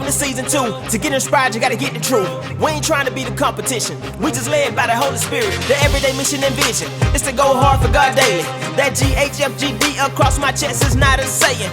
to season 2. To get inspired, you gotta get the truth. We ain't trying to be the competition. We just led by the Holy Spirit. The everyday mission and vision is to go hard for God daily. That GHFGD across my chest is not a saying.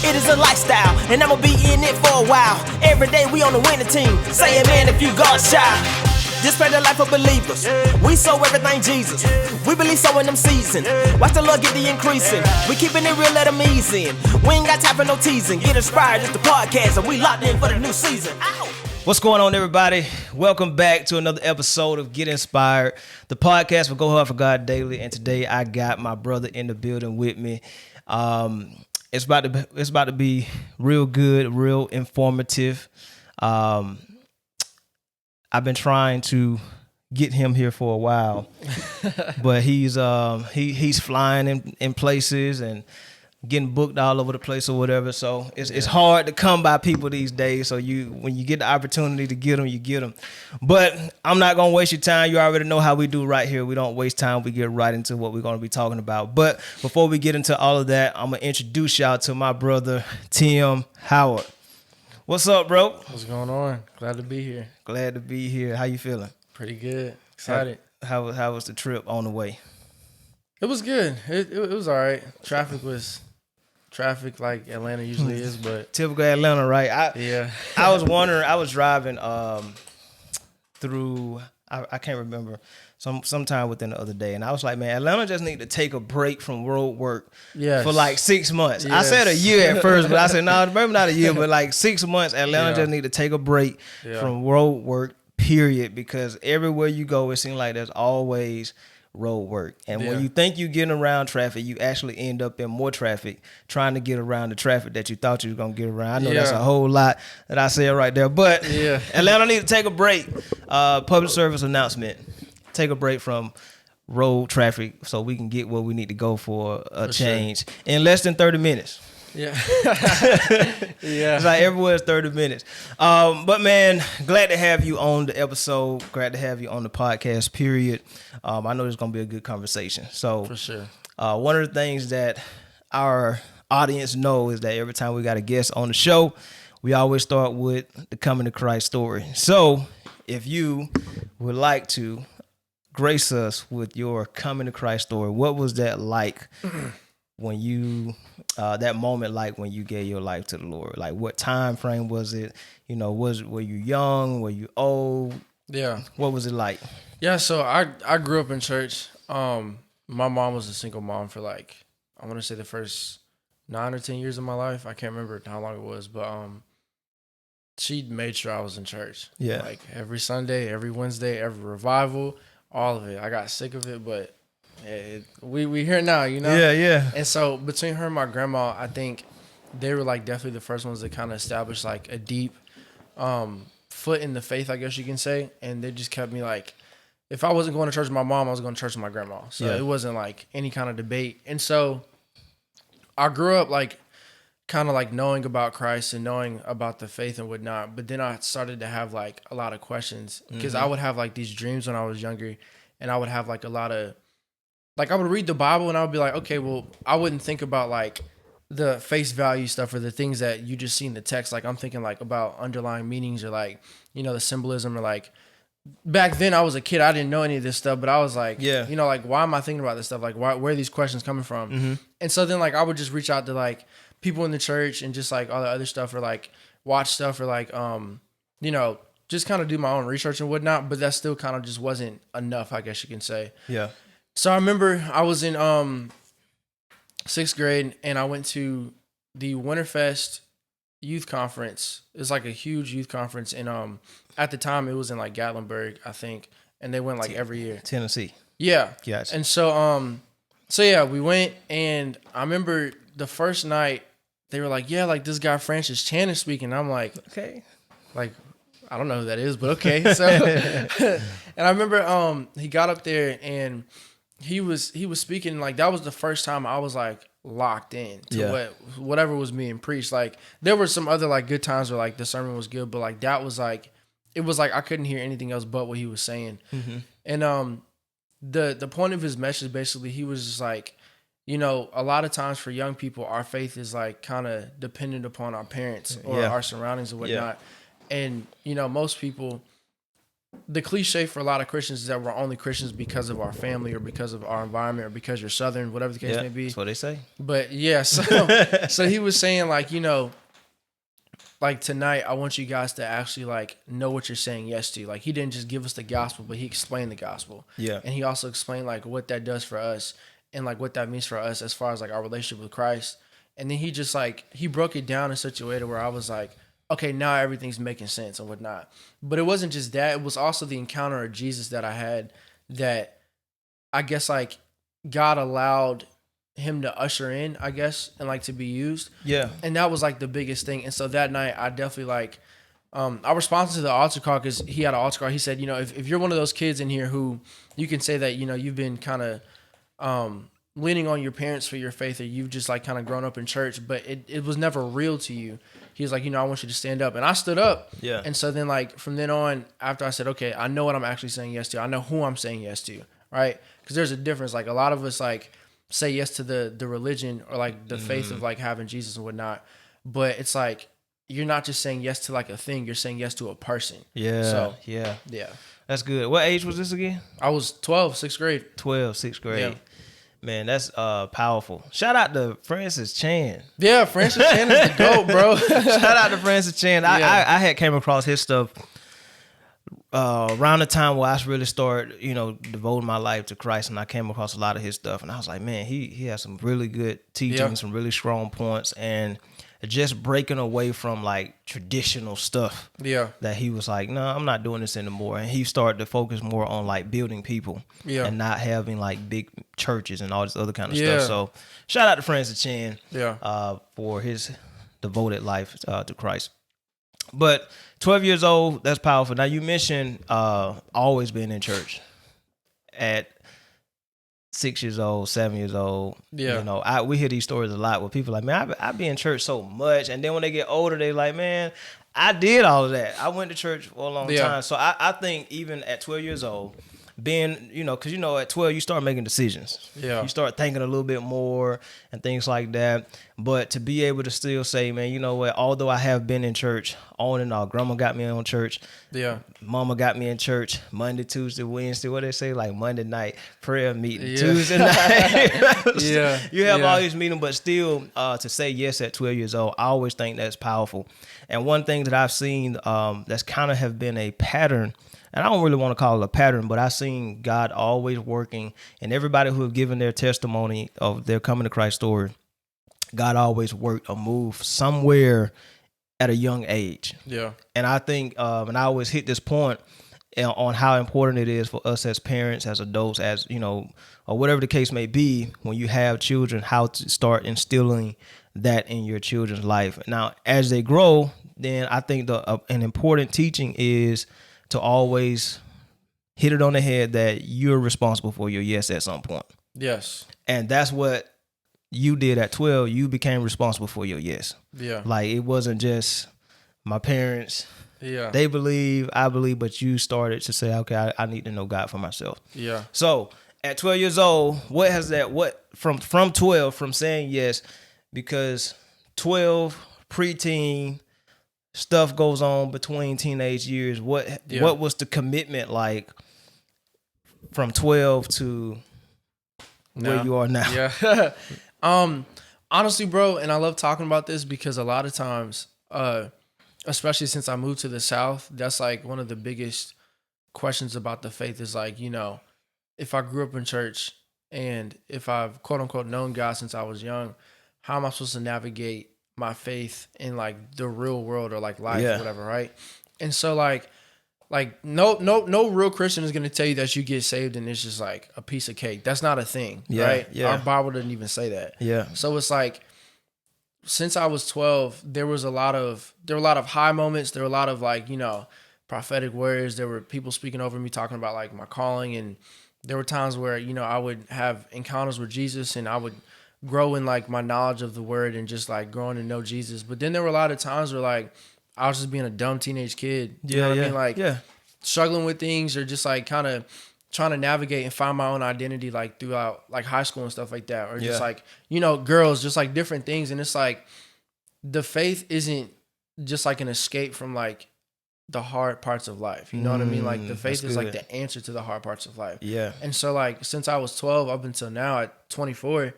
It is a lifestyle, and I'ma be in it for a while. Every day we on the winning team. Say amen if you God shy. This spread the life of believers. We sow everything Jesus. We believe so in them season. Watch the Lord get the increasing. We keeping it real, let them ease in. We ain't got time for no teasing. Get inspired, it's the podcast, and we locked in for the new season. Ow. What's going on, everybody? Welcome back to another episode of Get Inspired, the podcast for Go Hard for God Daily. And today I got my brother in the building with me. It's about to be real good, real informative. I've been trying to get him here for a while, but he's flying in places and getting booked all over the place or whatever. So it's hard to come by people these days. So when you get the opportunity to get them, you get them. But I'm not gonna waste your time. You already know how we do right here. We don't waste time. We get right into what we're gonna be talking about. But before we get into all of that, I'm gonna introduce y'all to my brother Tim Howard. What's up, bro? What's going on? Glad to be here. Glad to be here. How you feeling? Pretty good. Excited. How was the trip on the way? It was good. It was all right. Traffic like Atlanta usually is, but typical Atlanta, right? I was wondering. I was driving through. I can't remember sometime within the other day, and I was like, man, Atlanta just need to take a break from road work for like 6 months. Yes. I said a year at first, but I said no, maybe not a year, but like 6 months. Atlanta just need to take a break from road work, period, because everywhere you go, it seems like there's always road work. And when you think you're getting around traffic, you actually end up in more traffic trying to get around the traffic that you thought you were going to get around. I know that's a whole lot that I said right there, but Atlanta need to take a break. Public service announcement. Take a break from road traffic so we can get where we need to go for a change in less than 30 minutes. Yeah. It's like everywhere's 30 minutes. But man, glad to have you on the episode. Glad to have you on the podcast, period. I know there's going to be a good conversation. So for sure. One of the things that our audience know is that every time we got a guest on the show, we always start with the coming to Christ story. So if you would like to grace us with your coming to Christ story, what was that like when you that moment like when you gave your life to the Lord? Like what time frame was it? You know, were you young? Were you old? Yeah. What was it like? Yeah, so I grew up in church. My mom was a single mom for like, I want to say the first 9 or 10 years of my life. I can't remember how long it was, but she made sure I was in church. Yeah. Like every Sunday, every Wednesday, every revival, all of it. I got sick of it, but we here now, you know? Yeah. And so between her and my grandma, I think they were like definitely the first ones that kind of established like a deep foot in the faith, I guess you can say. And they just kept me like, if I wasn't going to church with my mom, I was going to church with my grandma. So it wasn't like any kind of debate. And so I grew up like kind of like knowing about Christ and knowing about the faith and whatnot. But then I started to have like a lot of questions because I would have like these dreams when I was younger, and I would have like a lot of, like I would read the Bible and I would be like, okay, well, I wouldn't think about like the face value stuff or the things that you just see in the text. Like I'm thinking like about underlying meanings or like, you know, the symbolism or like, back then I was a kid, I didn't know any of this stuff, but I was like, you know, like why am I thinking about this stuff? Like where are these questions coming from? And so then like I would just reach out to like people in the church and just like all the other stuff or like watch stuff or like, you know, just kind of do my own research and whatnot, but that still kind of just wasn't enough, I guess you can say. Yeah. So I remember I was in 6th grade and I went to the Winterfest youth conference. It was like a huge youth conference. And at the time it was in like Gatlinburg, I think. And they went like every year. Tennessee. Yeah. Gotcha. And so, yeah, we went and I remember the first night they were like, yeah, like this guy Francis Chan is speaking. I'm like, okay, like, I don't know who that is, but okay. So, and I remember he got up there and he was speaking, like that was the first time I was like locked in to whatever was being preached. Like there were some other like good times where like the sermon was good, but like that was like, it was like I couldn't hear anything else but what he was saying. And the point of his message, basically, he was just like, you know, a lot of times for young people, our faith is like kind of dependent upon our parents or our surroundings and whatnot. And, you know, most people, the cliche for a lot of Christians is that we're only Christians because of our family or because of our environment or because you're Southern, whatever the case may be. That's what they say. But yeah, so he was saying like, you know, like tonight, I want you guys to actually like know what you're saying yes to. Like he didn't just give us the gospel, but he explained the gospel. Yeah. And he also explained like what that does for us and like what that means for us as far as like our relationship with Christ. And then he just like, he broke it down in such a way to where I was like, okay, now everything's making sense and whatnot. But it wasn't just that. It was also the encounter of Jesus that I had that I guess like God allowed him to usher in, I guess, and like to be used. Yeah. And that was like the biggest thing. And so that night I definitely like, I responded to the altar call because he had an altar call. He said, you know, if you're one of those kids in here who you can say that, you know, you've been kind of leaning on your parents for your faith or you've just like kind of grown up in church, but it was never real to you. He was like, you know, I want you to stand up. And I stood up. Yeah. And so then like from then on, after I said, okay, I know what I'm actually saying yes to. I know who I'm saying yes to, right? Because there's a difference. Like a lot of us like say yes to the religion or like the faith of like having Jesus and whatnot. But it's like, you're not just saying yes to like a thing. You're saying yes to a person. Yeah. So, yeah. That's good. What age was this again? I was 12, 6th grade. 12, 6th grade. Yeah. Man, that's powerful. Shout out to Francis Chan. Yeah, Francis Chan is the GOAT, bro. Shout out to Francis Chan. I had came across his stuff around the time where I really started, you know, devoting my life to Christ, and I came across a lot of his stuff, and I was like, man, he has some really good teaching, some really strong points, and just breaking away from like traditional stuff. Yeah. That he was like, no, I'm not doing this anymore. And he started to focus more on like building people and not having like big churches and all this other kind of stuff. So shout out to Francis Chan for his devoted life to Christ. But 12 years old, that's powerful. Now you mentioned always being in church at 6 years old, 7 years old. Yeah. You know, we hear these stories a lot where people are like, man, I be in church so much. And then when they get older, they like, man, I did all of that. I went to church for a long time. So I think even at 12 years old, being, you know, because, you know, at 12, you start making decisions. Yeah. You start thinking a little bit more and things like that. But to be able to still say, man, you know what, although I have been in church on and off, grandma got me on church. Yeah. Mama got me in church Monday, Tuesday, Wednesday. What they say? Like Monday night prayer meeting, Tuesday night. You have all these meetings, but still to say yes at 12 years old, I always think that's powerful. And one thing that I've seen that's kind of have been a pattern, and I don't really want to call it a pattern, but I've seen God always working, and everybody who have given their testimony of their coming to Christ story, God always worked a move somewhere at a young age. Yeah. And I think, and I always hit this point on how important it is for us as parents, as adults, as, you know, or whatever the case may be, when you have children, how to start instilling that in your children's life. Now, as they grow, then I think an important teaching is to always hit it on the head that you're responsible for your yes at some point. Yes. And that's what you did at 12. You became responsible for your yes. Yeah. Like, it wasn't just my parents. Yeah. They believe, I believe, but you started to say, okay, I need to know God for myself. Yeah. So at 12 years old, from 12, from saying yes, because 12, preteen, stuff goes on between teenage years. What was the commitment like from 12 to where you are now? Yeah. Honestly, bro, and I love talking about this because a lot of times, especially since I moved to the South, that's like one of the biggest questions about the faith is like, you know, if I grew up in church and if I've quote unquote known God since I was young, how am I supposed to navigate my faith in like the real world or like life or whatever, right? And so like no real Christian is gonna tell you that you get saved and it's just like a piece of cake. That's not a thing, right? Yeah. Our Bible doesn't even say that. Yeah. So it's like, since I was 12, there were a lot of high moments. There were a lot of like, you know, prophetic words. There were people speaking over me, talking about like my calling, and there were times where, you know, I would have encounters with Jesus and I would grow in like my knowledge of the word and just like growing to know Jesus. But then there were a lot of times where like I was just being a dumb teenage kid. You know what I mean? Like struggling with things or just like kind of trying to navigate and find my own identity like throughout like high school and stuff like that, or just like, you know, girls, just like different things. And it's like the faith isn't just like an escape from like the hard parts of life. You know what I mean? Like the faith is like the answer to the hard parts of life. Yeah. And so like since I was 12 up until now at 24,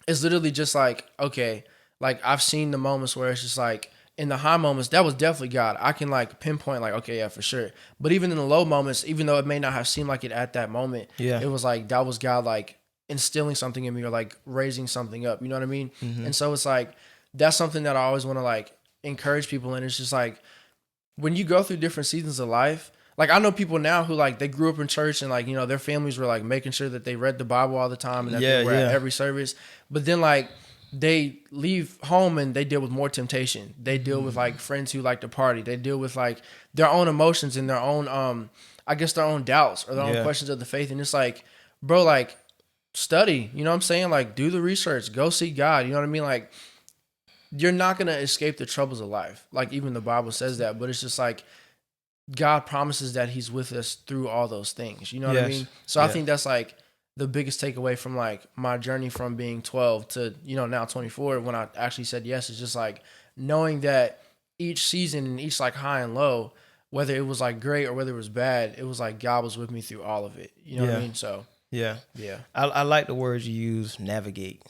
it's literally just like, okay, like I've seen the moments where it's just like, in the high moments, that was definitely God. I can like pinpoint like, okay, yeah, for sure. But even in the low moments, even though it may not have seemed like it at that moment, it was like, that was God like instilling something in me or like raising something up. You know what I mean? And so it's like, that's something that I always want to like encourage people. And it's just like, when you go through different seasons of life, like I know people now who like, they grew up in church and like, you know, their families were like making sure that they read the Bible all the time and that they were at every service. But then like, they leave home and they deal with more temptation. They deal with like friends who like to party. They deal with like their own emotions and their own, I guess their own doubts or their own questions of the faith. And it's like, bro, like study, you know what I'm saying? Like do the research, go see God. You know what I mean? Like you're not going to escape the troubles of life. Like even the Bible says that, but it's just like God promises that he's with us through all those things. You know what I mean? So I think that's like the biggest takeaway from like my journey from being 12 to, you know, now 24, when I actually said yes, is just like knowing that each season and each like high and low, whether it was like great or whether it was bad, it was like God was with me through all of it. You know what I mean? So yeah. I like the words you use, navigate.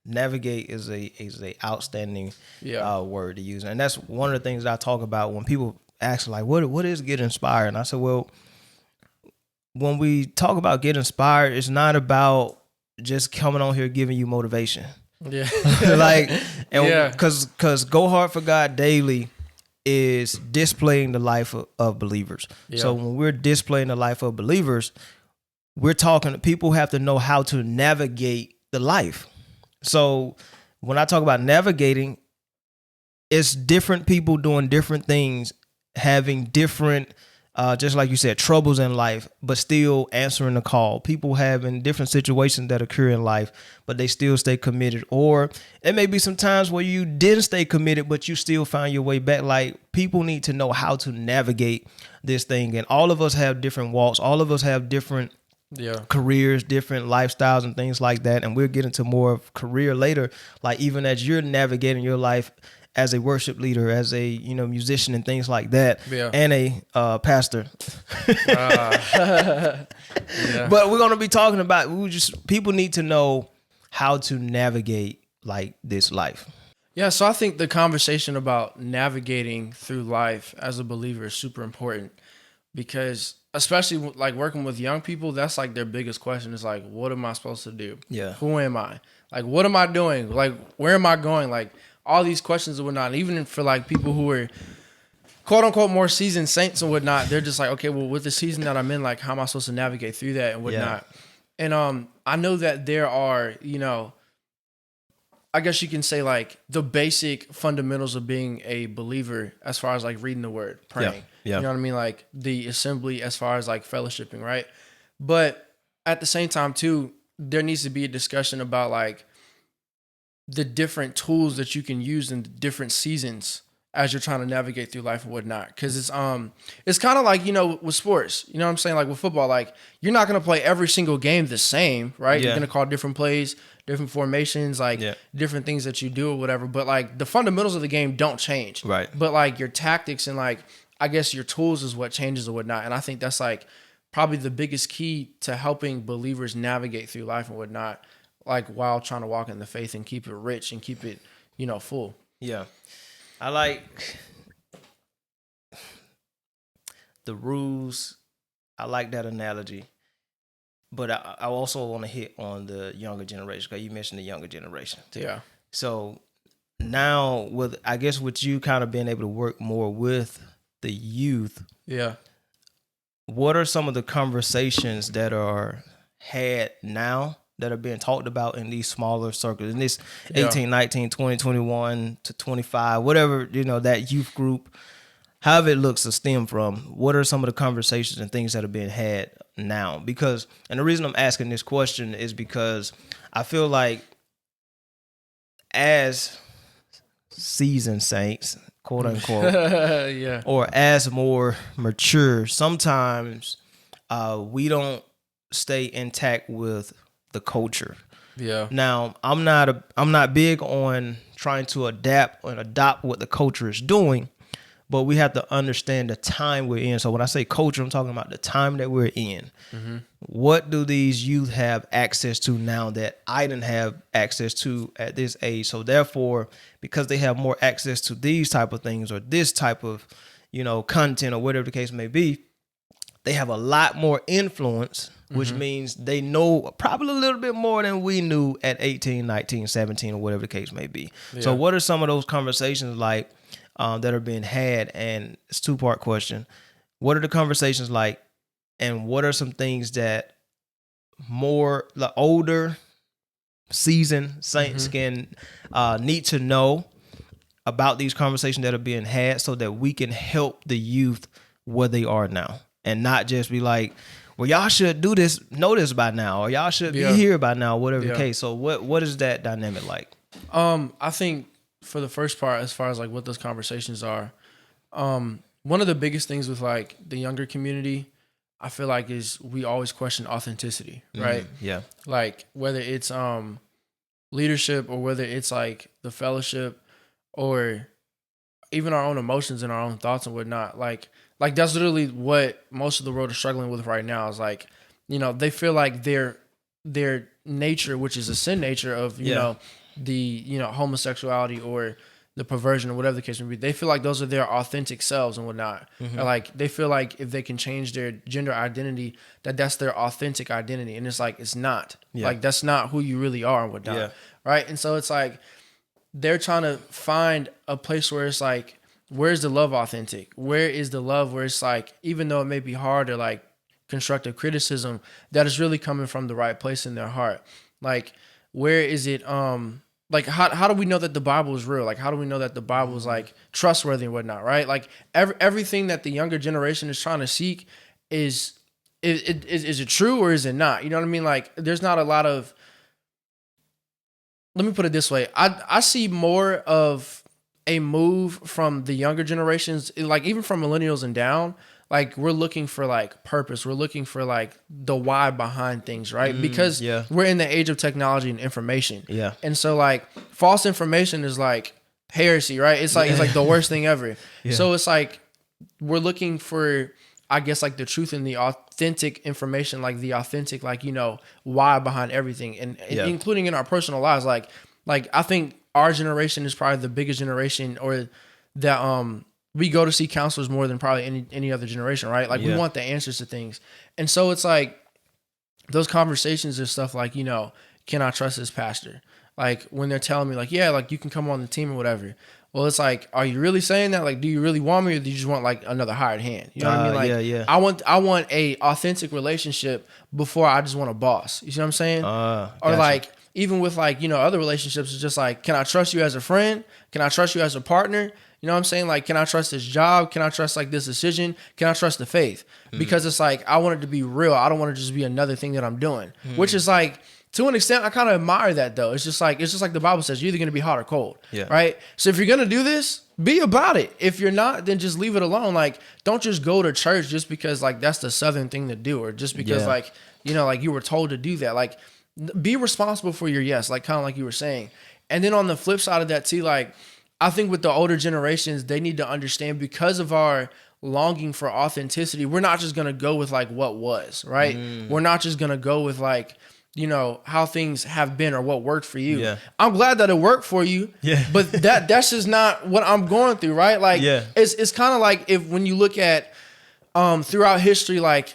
Navigate is a outstanding word to use. And that's one of the things that I talk about when people ask like, what is get inspired? And I said, well, when we talk about get inspired, it's not about just coming on here giving you motivation. Because Go Hard for God Daily is displaying the life of believers. So when we're displaying the life of believers, we're talking, people have to know how to navigate the life. So when I talk about navigating, it's different people doing different things, having different just like you said, troubles in life, but still answering the call. People having different situations that occur in life, but they still stay committed. Or it may be some times where you didn't stay committed, but you still found your way back. Like people need to know how to navigate this thing. And all of us have different walks. All of us have different careers, different lifestyles and things like that. And we'll get into more of career later. Like even as you're navigating your life as a worship leader, as a, you know, musician and things like that, and a pastor. But we're going to be talking about, people need to know how to navigate like this life. Yeah, so I think the conversation about navigating through life as a believer is super important, because especially like working with young people, that's like their biggest question is like, what am I supposed to do? Who am I? Like, what am I doing? Like, where am I going? Like, all these questions and whatnot. Even for like people who are quote unquote more seasoned saints and whatnot, they're just like, okay, well, with the season that I'm in, like, how am I supposed to navigate through that and whatnot? And I know that there are, you know, I guess you can say like the basic fundamentals of being a believer as far as like reading the word, praying. You know what I mean? Like the assembly as far as like fellowshipping, right? But at the same time too, there needs to be a discussion about like the different tools that you can use in the different seasons as you're trying to navigate through life and whatnot. Cause it's kind of like, you know, with sports, you know what I'm saying? Like with football, like you're not going to play every single game the same, right? You're going to call different plays, different formations, like different things that you do or whatever. But like the fundamentals of the game don't change. Right. But like your tactics and like, I guess your tools is what changes or whatnot. And I think that's like probably the biggest key to helping believers navigate through life and whatnot, like while trying to walk in the faith and keep it rich and keep it, you know, full. Yeah. I like the rules. I like that analogy. But I also want to hit on the younger generation, because you mentioned the younger generation. Yeah. So now with you kind of being able to work more with the youth. Yeah. What are some of the conversations that are had now that are being talked about in these smaller circles, in this 18, 19, 20, 21 to 25, whatever, you know, that youth group, however it looks to stem from, what are some of the conversations and things that are being had now? Because, and the reason I'm asking this question is because I feel like as seasoned saints, quote unquote, or as more mature, sometimes we don't stay intact with the culture. Yeah. Now, I'm not big on trying to adapt and adopt what the culture is doing, but we have to understand the time we're in. So when I say culture, I'm talking about the time that we're in. Mm-hmm. What do these youth have access to now that I didn't have access to at this age? So therefore, because they have more access to these type of things or this type of, content or whatever the case may be, they have a lot more influence, which means they know probably a little bit more than we knew at 18, 19, 17, or whatever the case may be. Yeah. So what are some of those conversations like that are being had? And it's a two-part question. What are the conversations like? And what are some things that the older seasoned saints can need to know about these conversations that are being had so that we can help the youth where they are now? And not just be like, well, y'all should know this by now, or y'all should be here by now, whatever the case. So what is that dynamic like? I think for the first part, as far as like what those conversations are, one of the biggest things with like the younger community, I feel like is we always question authenticity, right? Yeah. Like whether it's leadership or whether it's like the fellowship or even our own emotions and our own thoughts and whatnot. Like that's literally what most of the world is struggling with right now is like, they feel like their nature, which is a sin nature of, the, homosexuality or the perversion or whatever the case may be, they feel like those are their authentic selves and whatnot. Mm-hmm. Like they feel like if they can change their gender identity, that's their authentic identity. And it's like, it's not. Yeah. Like that's not who you really are and whatnot. Yeah. Right. And so it's like, they're trying to find a place where it's like, where's the love authentic? Where is the love where it's like, even though it may be hard or like constructive criticism, that is really coming from the right place in their heart? Like, where is it, like, how do we know that the Bible is real? Like, how do we know that the Bible is like trustworthy and whatnot, right? Like everything that the younger generation is trying to seek is it true or is it not? You know what I mean? Like, there's not a lot of, let me put it this way. I see more of a move from the younger generations, like even from millennials and down, like we're looking for like purpose. We're looking for like the why behind things, right? Because we're in the age of technology and information. Yeah. And so like false information is like heresy, right? It's like the worst thing ever. Yeah. So it's like we're looking for, I guess, like the truth and the authentic information, like the authentic, like, why behind everything, and including in our personal lives. Like I think our generation is probably the biggest generation, or that we go to see counselors more than probably any other generation, right? Like we want the answers to things. And so it's like those conversations are stuff like, can I trust this pastor? Like when they're telling me like, yeah, like you can come on the team or whatever. Well, it's like, are you really saying that? Like, do you really want me, or do you just want like another hired hand? You know what I mean? Like, I want a authentic relationship before I just want a boss. You see what I'm saying? Or like, even with like, other relationships, it's just like, can I trust you as a friend? Can I trust you as a partner? You know what I'm saying? Like, can I trust this job? Can I trust like this decision? Can I trust the faith? Because it's like, I want it to be real. I don't want it to just be another thing that I'm doing, which is like, to an extent, I kind of admire that though. It's just like the Bible says, you're either going to be hot or cold, right? So if you're going to do this, be about it. If you're not, then just leave it alone. Like, don't just go to church just because like that's the Southern thing to do, or just because like, like you were told to do that. Like, be responsible for your yes, like kind of like you were saying. And then on the flip side of that too, like I think with the older generations, they need to understand, because of our longing for authenticity, we're not just going to go with like what was, right? We're not just going to go with like, how things have been or what worked for you. Yeah. I'm glad that it worked for you. Yeah. But that's just not what I'm going through, right? Like it's kind of like when you look at throughout history, like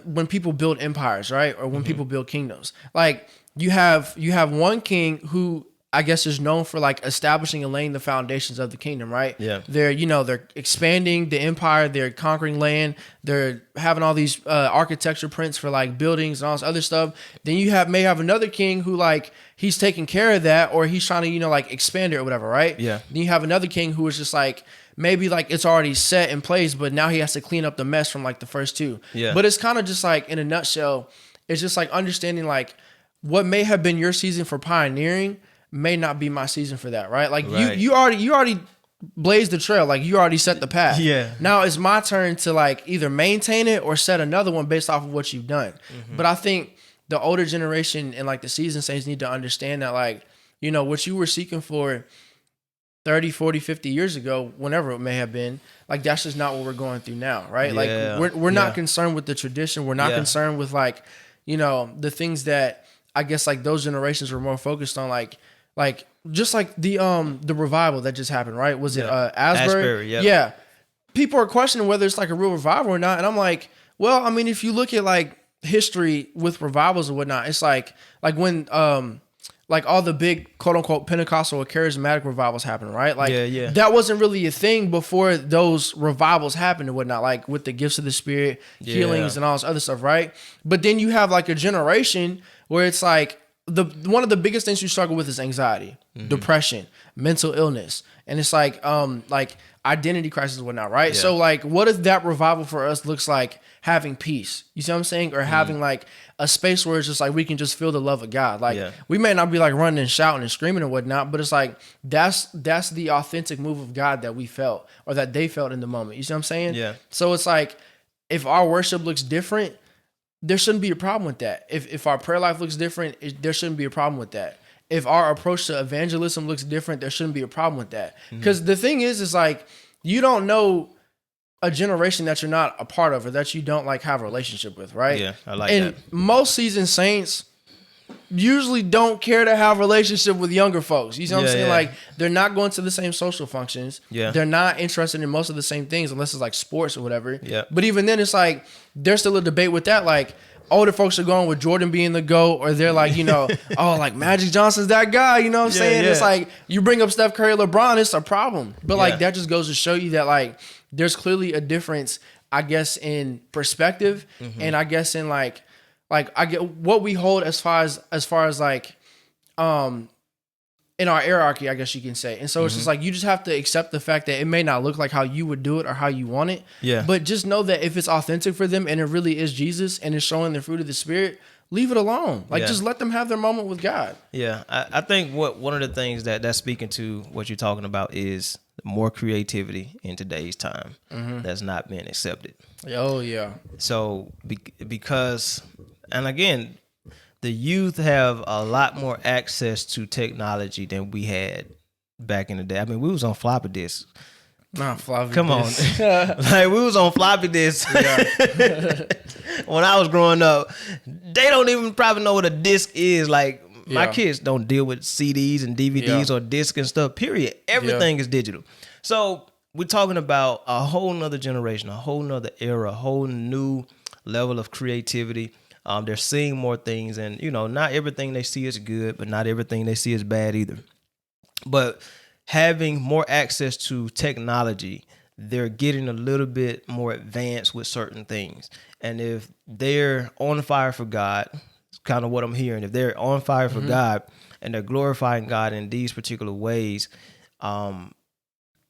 when people build empires, right? Or when people build kingdoms, like you have one king who I guess is known for like establishing and laying the foundations of the kingdom, right? Yeah. They're expanding the empire, they're conquering land, they're having all these architecture prints for like buildings and all this other stuff. Then you may have another king who like he's taking care of that, or he's trying to, like expand it or whatever, right? Yeah. Then you have another king who is just like, maybe like it's already set in place, but now he has to clean up the mess from like the first two. Yeah. But it's kind of just like, in a nutshell, it's just like understanding like what may have been your season for pioneering may not be my season for that, right? Like you already blazed the trail. Like, you already set the path. Yeah. Now it's my turn to like either maintain it or set another one based off of what you've done. But I think the older generation and like the seasoned saints need to understand that, like, you know, what you were seeking for 30, 40, 50 years ago, whenever it may have been, like, that's just not what we're going through now, right? Yeah. Like, we're not concerned with the tradition. We're not concerned with, like, you know, the things that I guess like those generations were more focused on, like just like the revival that just happened, right? Was it Asbury? Yeah. People are questioning whether it's like a real revival or not. And I'm like, well, I mean, if you look at like history with revivals and whatnot, it's like when like all the big quote unquote Pentecostal or charismatic revivals happen, right? Like that wasn't really a thing before those revivals happened and whatnot, like with the gifts of the Spirit, healings and all this other stuff, right? But then you have like a generation where it's like one of the biggest things you struggle with is anxiety, depression, mental illness. And it's like identity crisis and whatnot, right? So like, what if that revival for us looks like having peace? You see what I'm saying? Or having like a space where it's just like we can just feel the love of God. Like we may not be like running and shouting and screaming and whatnot, but it's like that's the authentic move of God that we felt or that they felt in the moment. You see what I'm saying? Yeah. So it's like if our worship looks different, there shouldn't be a problem with that. If our prayer life looks different, there shouldn't be a problem with that. If our approach to evangelism looks different, there shouldn't be a problem with that. Because the thing is like, you don't know a generation that you're not a part of or that you don't like have a relationship with, right? Yeah, I like that. And most seasoned saints usually don't care to have a relationship with younger folks. You see what I'm saying? Like, they're not going to the same social functions. Yeah. They're not interested in most of the same things unless it's like sports or whatever. Yeah. But even then, it's like, there's still a debate with that. Like, older folks are going with Jordan being the GOAT, or they're like, you know, oh, like Magic Johnson's that guy, you know what I'm saying? It's like, you bring up Steph Curry, LeBron, it's a problem. But like, that just goes to show you that like, there's clearly a difference, I guess, in perspective, and I guess in like I get what we hold as far as like, in our hierarchy, I guess you can say. And so it's just like, you just have to accept the fact that it may not look like how you would do it or how you want it. Yeah. But just know that if it's authentic for them and it really is Jesus and it's showing the fruit of the Spirit, leave it alone. Like, just let them have their moment with God. Yeah. I think one of the things that's speaking to what you're talking about is more creativity in today's time that's not being accepted. Oh, yeah. So because, and again, the youth have a lot more access to technology than we had back in the day. I mean, we was on floppy disks. Nah, floppy Come disks. On. Like, we was on floppy disks. Yeah. When I was growing up, they don't even probably know what a disc is. Like, my kids don't deal with CDs and DVDs or discs and stuff, period. Everything is digital. So we're talking about a whole nother generation, a whole nother era, a whole new level of creativity. They're seeing more things, and, you know, not everything they see is good, but not everything they see is bad either. But having more access to technology, they're getting a little bit more advanced with certain things. And if they're on fire for God, it's kind of what I'm hearing. If they're on fire for God and they're glorifying God in these particular ways,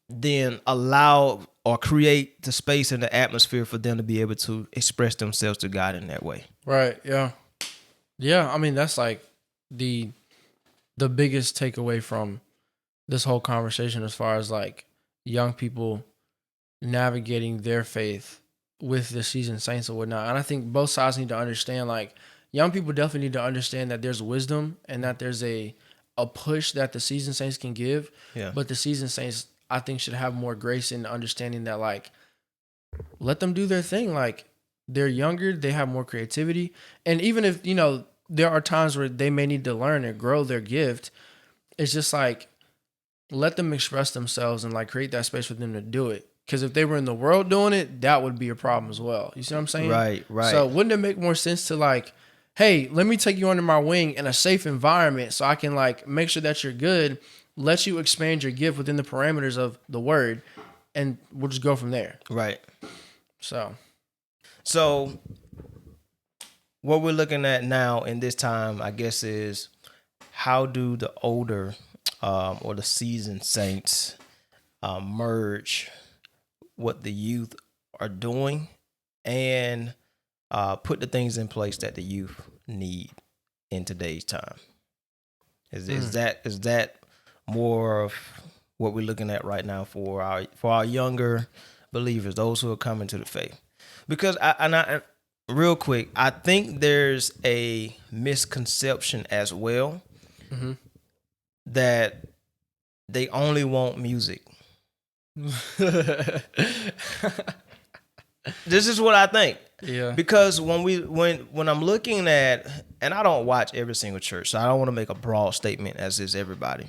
then allow or create the space and the atmosphere for them to be able to express themselves to God in that way. Right. Yeah. Yeah. I mean, that's like the biggest takeaway from this whole conversation, as far as like young people navigating their faith with the seasoned saints or whatnot. And I think both sides need to understand, like, young people definitely need to understand that there's wisdom and that there's a push that the seasoned saints can give. Yeah. But the seasoned saints, I think, should have more grace in understanding that, like, let them do their thing. Like, they're younger, they have more creativity. And even if, you know, there are times where they may need to learn and grow their gift, it's just like, let them express themselves and like create that space for them to do it. Because if they were in the world doing it, that would be a problem as well. You see what I'm saying? Right. So wouldn't it make more sense to like, hey, let me take you under my wing in a safe environment so I can like make sure that you're good, let you expand your gift within the parameters of the word, and we'll just go from there. Right. So what we're looking at now in this time, I guess, is how do the older or the seasoned saints merge what the youth are doing and put the things in place that the youth need in today's time. Is that more of what we're looking at right now for our younger believers, those who are coming to the faith. Because I real quick, I think there's a misconception as well that they only want music. This is what I think. Yeah. Because when I'm looking at, and I don't watch every single church, so I don't want to make a broad statement as is everybody.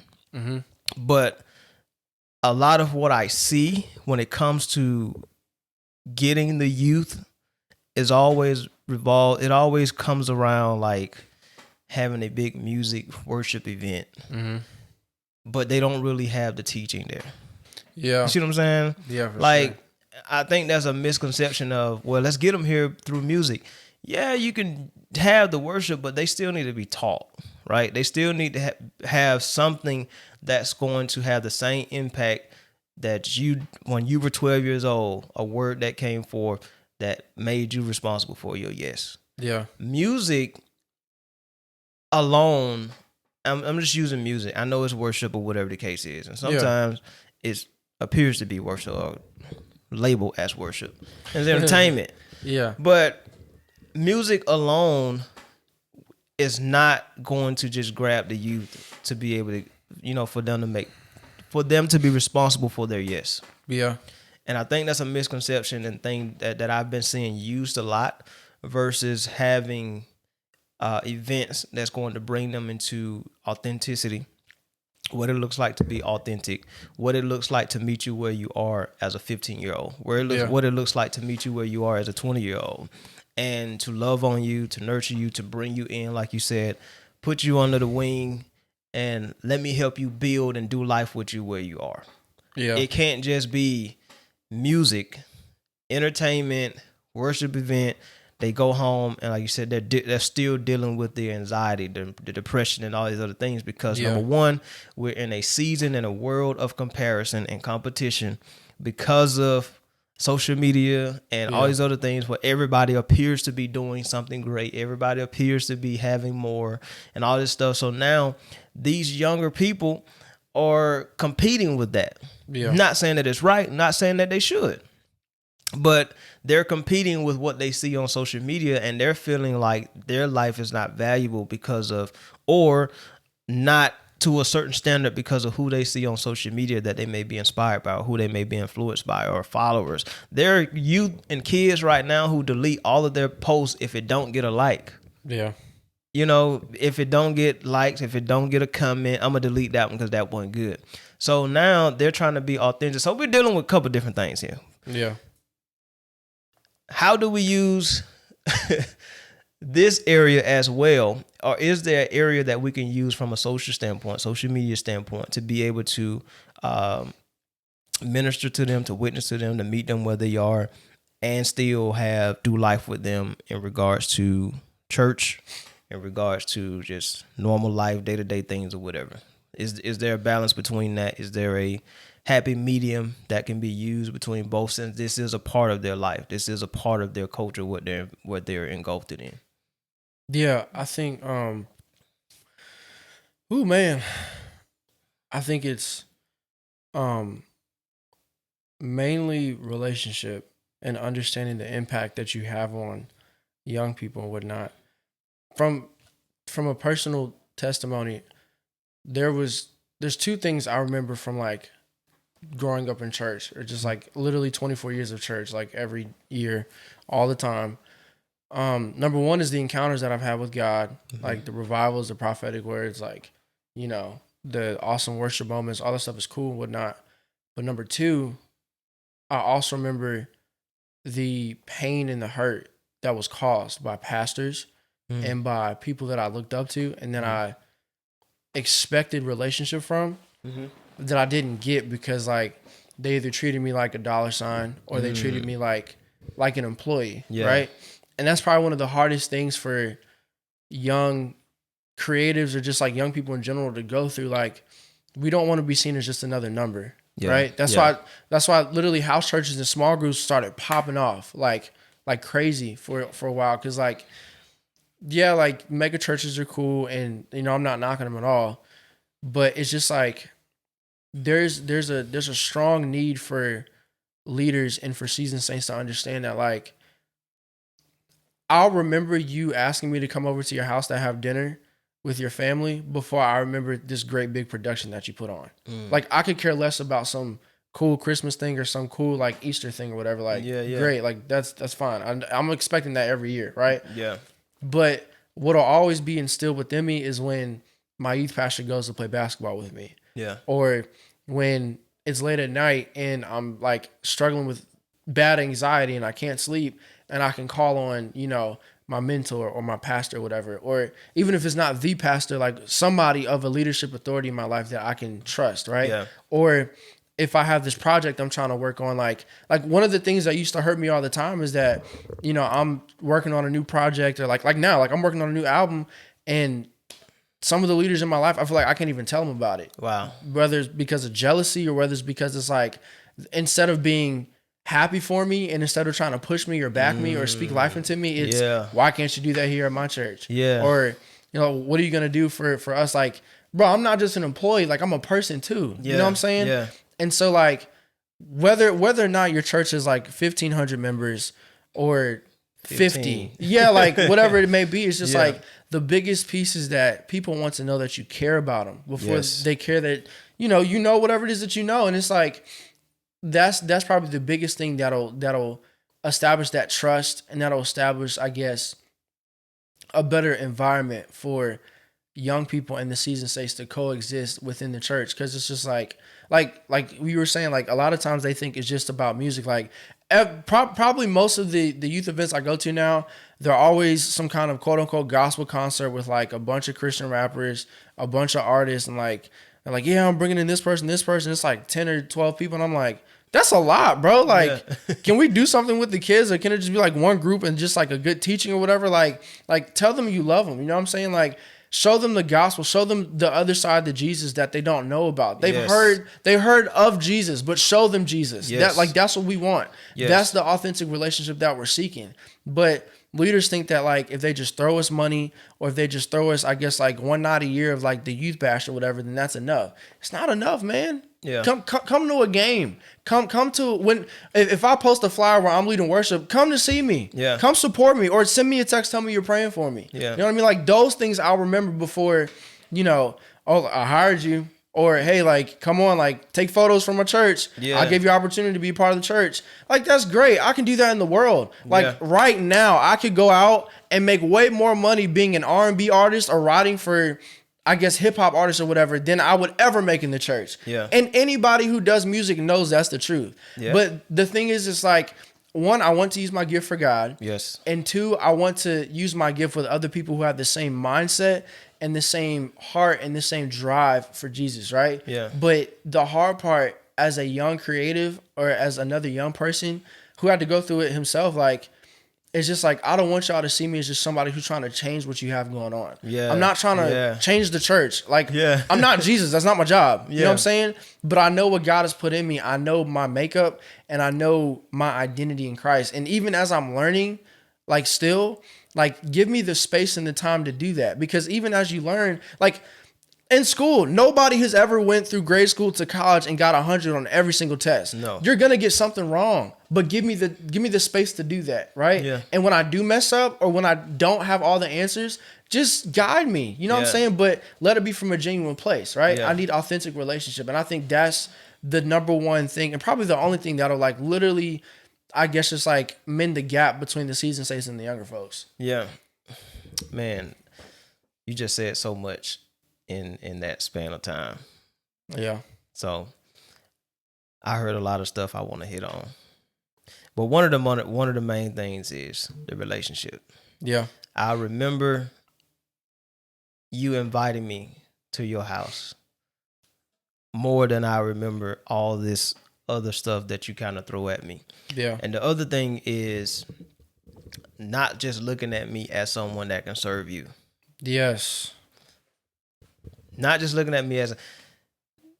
But a lot of what I see when it comes to getting the youth is always it always comes around like having a big music worship event. But they don't really have the teaching there. Yeah. You see what I'm saying? Yeah, for like, sure. I think that's a misconception of, well, let's get them here through music. Yeah, you can have the worship, but they still need to be taught, right? They still need to have something that's going to have the same impact that when you were 12 years old, a word that came forth that made you responsible for your yes. Yeah. Music alone, I'm just using music. I know it's worship or whatever the case is. And sometimes it appears to be worship or labeled as worship. It's entertainment. Yeah. But music alone is not going to just grab the youth to be able to, for them to be responsible for their yes. Yeah. And I think that's a misconception and thing that I've been seeing used a lot versus having events that's going to bring them into authenticity, what it looks like to be authentic, what it looks like to meet you where you are as a 15-year-old, what it looks like to meet you where you are as a 20-year-old, and to love on you, to nurture you, to bring you in, like you said, put you under the wing, and let me help you build and do life with you where you are. Yeah. It can't just be music, entertainment, worship event. They go home and, like you said, they're still dealing with the anxiety, the depression, and all these other things because, number one, we're in a season and a world of comparison and competition because of social media and all these other things where everybody appears to be doing something great. Everybody appears to be having more and all this stuff. So now these younger people are competing with that. Yeah. Not saying that it's right, not saying that they should. But they're competing with what they see on social media and they're feeling like their life is not valuable because of, or not to a certain standard because of who they see on social media that they may be inspired by or who they may be influenced by or followers. There are youth and kids right now who delete all of their posts if it don't get a like. Yeah. If it don't get likes, if it don't get a comment, I'm going to delete that one because that wasn't good. So now they're trying to be authentic. So we're dealing with a couple different things here. Yeah. How do we use this area as well? Or is there an area that we can use from a social media standpoint, to be able to minister to them, to witness to them, to meet them where they are, and still do life with them in regards to church, in regards to just normal life, day-to-day things or whatever? Is there a balance between that? Is there a happy medium that can be used between both, since this is a part of their life? This is a part of their culture, what they're engulfed in. Yeah, I think man. I think it's mainly relationship and understanding the impact that you have on young people and whatnot. From a personal testimony, there's two things I remember from like growing up in church, or just like literally 24 years of church, like every year, all the time. Number one is the encounters that I've had with God, like the revivals, the prophetic words, like, the awesome worship moments, all that stuff is cool and whatnot. But number two, I also remember the pain and the hurt that was caused by pastors and by people that I looked up to and that I expected relationship from, that I didn't get because like they either treated me like a dollar sign or they treated me like an employee, right? And that's probably one of the hardest things for young creatives or just like young people in general to go through. Like, we don't want to be seen as just another number, right? That's why literally house churches and small groups started popping off like crazy for a while. Cause like, like mega churches are cool and I'm not knocking them at all, but it's just like, there's a strong need for leaders and for seasoned saints to understand that, like, I'll remember you asking me to come over to your house to have dinner with your family before I remember this great big production that you put on. Like, I could care less about some cool Christmas thing or some cool like Easter thing or whatever. Like, great, like that's fine. I'm expecting that every year, right? Yeah. But what'll always be instilled within me is when my youth pastor goes to play basketball with me. Yeah. Or when it's late at night and I'm like struggling with bad anxiety and I can't sleep, and I can call on, you know, my mentor or my pastor or whatever, or even if it's not the pastor, like somebody of a leadership authority in my life that I can trust, right? Yeah. Or if I have this project I'm trying to work on, like one of the things that used to hurt me all the time is that, you know, I'm working on a new project, or like now, like I'm working on a new album, and some of the leaders in my life, I feel like I can't even tell them about it. Wow. Whether it's because of jealousy or whether it's because it's like, instead of being happy for me and instead of trying to push me or back me or speak life into me, it's why can't you do that here at my church? Yeah. Or, you know, what are you going to do for us? Like, bro, I'm not just an employee, like I'm a person too. You know what I'm saying? Yeah. And so like whether or not your church is like 1,500 members or 50, like whatever it may be, it's just like the biggest piece is that people want to know that you care about them before they care that, you know, whatever it is that you know. And it's like, that's probably the biggest thing that'll establish that trust, and that'll establish, I guess, a better environment for young people and the seasoned saints to coexist within the church. Because it's just like we were saying, like a lot of times they think it's just about music. Like probably most of the youth events I go to now, they're always some kind of quote unquote gospel concert with like a bunch of Christian rappers, a bunch of artists, and like yeah, I'm bringing in this person. It's like 10 or 12 people, and I'm like, that's a lot, bro. Like, can we do something with the kids, or can it just be like one group and just like a good teaching or whatever? Like tell them you love them. You know what I'm saying? Like, show them the gospel, show them the other side of Jesus that they don't know about. They heard of Jesus, but show them Jesus. That's what we want. That's the authentic relationship that we're seeking. But leaders think that like if they just throw us money, or if they just throw us, I guess, like one night a year of like the youth bash or whatever, then that's enough. It's not enough, man. Yeah. Come to a game. Come to if I post a flyer where I'm leading worship, come to see me. Yeah. Come support me, or send me a text, tell me you're praying for me. Yeah. You know what I mean? Like those things I'll remember before, you know, oh, I hired you. Or, hey, like, come on, like, take photos from a church. Yeah. I gave you opportunity to be a part of the church. Like, that's great. I can do that in the world. Like, right now, I could go out and make way more money being an R&B artist or writing for, I guess, hip-hop artists or whatever than I would ever make in the church. Yeah. And anybody who does music knows that's the truth. Yeah. But the thing is, it's like, one, I want to use my gift for God. Yes. And two, I want to use my gift with other people who have the same mindset and the same heart and the same drive for Jesus, right? Yeah. But the hard part as a young creative, or as another young person who had to go through it himself, like, it's just like, I don't want y'all to see me as just somebody who's trying to change what you have going on. Yeah. I'm not trying to change the church. Like, I'm not Jesus. That's not my job. You know what I'm saying? But I know what God has put in me. I know my makeup, and I know my identity in Christ. And even as I'm learning, like, still, like, give me the space and the time to do that. Because even as you learn, like, in school, nobody has ever went through grade school to college and got 100 on every single test. No. You're going to get something wrong, but give me the space to do that, right? Yeah. And when I do mess up, or when I don't have all the answers, just guide me. You know what I'm saying? But let it be from a genuine place, right? Yeah. I need authentic relationship. And I think that's the number one thing, and probably the only thing that'll, like, literally, I guess, just like mend the gap between the seasoned saints and the younger folks. Yeah. Man, you just said so much in that span of time. Yeah. So I heard a lot of stuff I want to hit on. But one of the main things is the relationship. Yeah. I remember you inviting me to your house more than I remember all this other stuff that you kind of throw at me. Yeah. And the other thing is not just looking at me as someone that can serve you. Yes. Not just looking at me as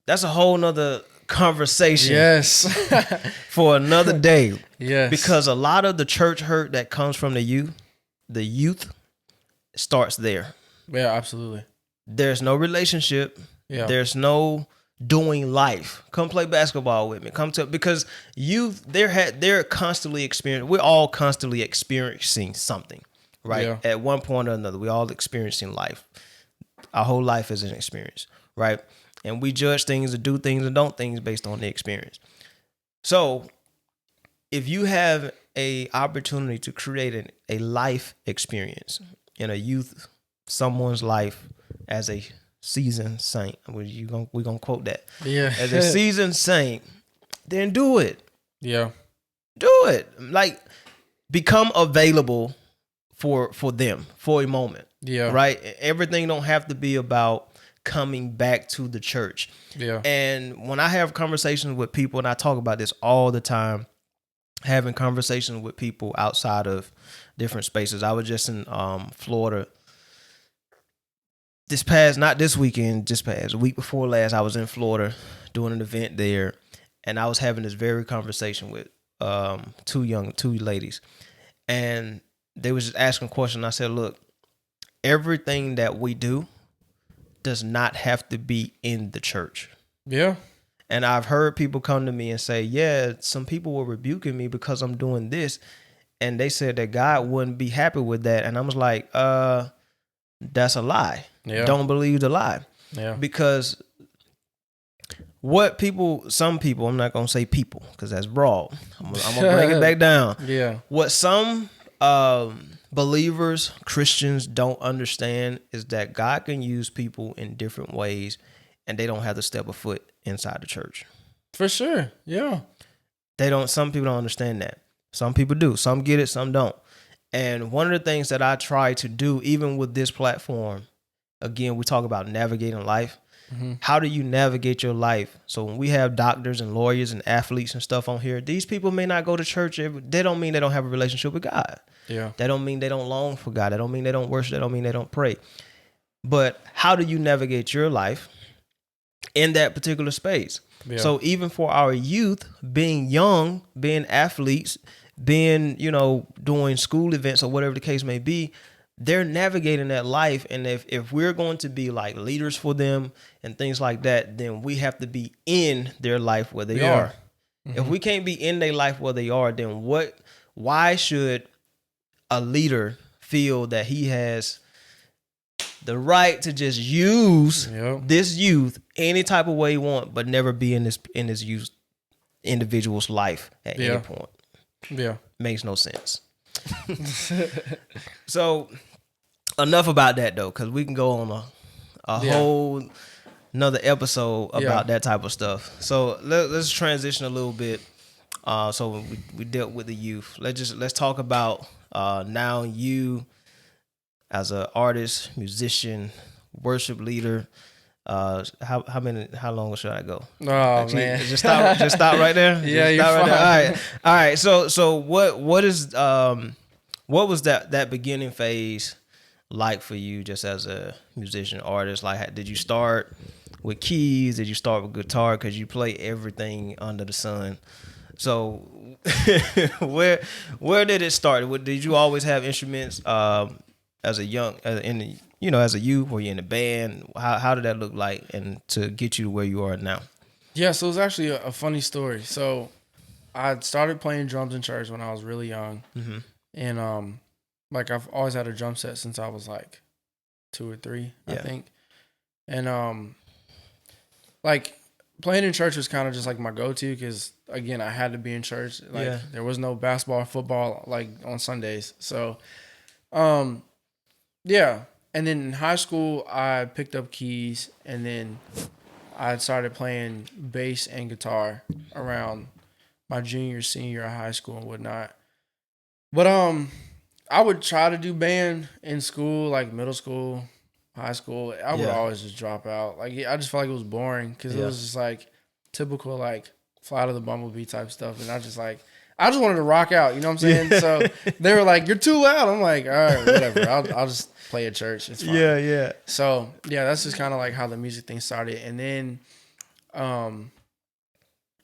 that's a whole nother conversation. Yes. For another day. Yes. Because a lot of the church hurt that comes from the youth starts there. Yeah, absolutely. There's no relationship. Yeah. There's no doing life. Come play basketball with me. Because they're constantly experiencing. We're all constantly experiencing something, right? Yeah. At one point or another, we're all experiencing life. Our whole life is an experience, right? And we judge things and do things and don't things based on the experience. So if you have a opportunity to create a life experience in a youth, someone's life as a seasoned saint, we're gonna quote that. Yeah. As a seasoned saint, then do it. Yeah. Do it. Like, become available for them for a moment. Yeah. Right? Everything don't have to be about coming back to the church. Yeah. And when I have conversations with people, and I talk about this all the time, having conversations with people outside of different spaces. I was just in Florida not this weekend, just past, a week before last, I was in Florida doing an event there, and I was having this very conversation with two ladies, and they was just asking questions. I said, look, everything that we do does not have to be in the church. Yeah. And I've heard people come to me and say, yeah, some people were rebuking me because I'm doing this. And they said that God wouldn't be happy with that. And I was like, that's a lie. Yeah. Don't believe the lie. Yeah. Because some people, I'm not going to say people because that's broad. I'm going to bring it back down. Yeah. What some believers, Christians don't understand is that God can use people in different ways and they don't have to step a foot inside the church. For sure. Yeah. Some people don't understand that. Some people do. Some get it, some don't. And one of the things that I try to do, even with this platform, again, we talk about navigating life. Mm-hmm. How do you navigate your life? So when we have doctors and lawyers and athletes and stuff on here, these people may not go to church. They don't mean they don't have a relationship with God. Yeah. That don't mean they don't long for God. That don't mean they don't worship. That don't mean they don't pray. But how do you navigate your life in that particular space? Yeah. So even for our youth, being young, being athletes, being, doing school events or whatever the case may be, they're navigating that life. And if we're going to be like leaders for them and things like that, then we have to be in their life where they are. Mm-hmm. If we can't be in their life where they are, then why should a leader feel that he has the right to just use this youth any type of way he want, but never be in this youth individual's life at any point? Yeah. Makes no sense. So enough about that though, because we can go on a whole another episode about that type of stuff. So let's transition a little bit. So we dealt with the youth. Let's talk about now you as an artist, musician, worship leader. How long should I go? Oh man, just stop right there. Yeah, you're fine. There. All right. So what was that beginning phase like for you, just as a musician, artist? Like, did you start with keys? Did you start with guitar? Because you play everything under the sun. So where did it start? Did you always have instruments as a youth? Were you in a band? How did that look like, and to get you to where you are now? Yeah, so it was actually a funny story. So I started playing drums in church when I was really young, mm-hmm. and I've always had a drum set since I was like 2 or 3, I think, and playing in church was kind of just like my go-to because, again, I had to be in church. There was no basketball or football on Sundays. So, And then in high school, I picked up keys, and then I started playing bass and guitar around my junior, senior year of high school and whatnot. But I would try to do band in school, like middle school, high school. I would always just drop out. I just felt like it was boring because it was just like typical Fly to the Bumblebee type stuff, and I just wanted to rock out. You know what I'm saying? So they were like, "You're too loud." I'm like, "All right, whatever. I'll just play at church. It's fine." Yeah. So that's just kind of how the music thing started, and then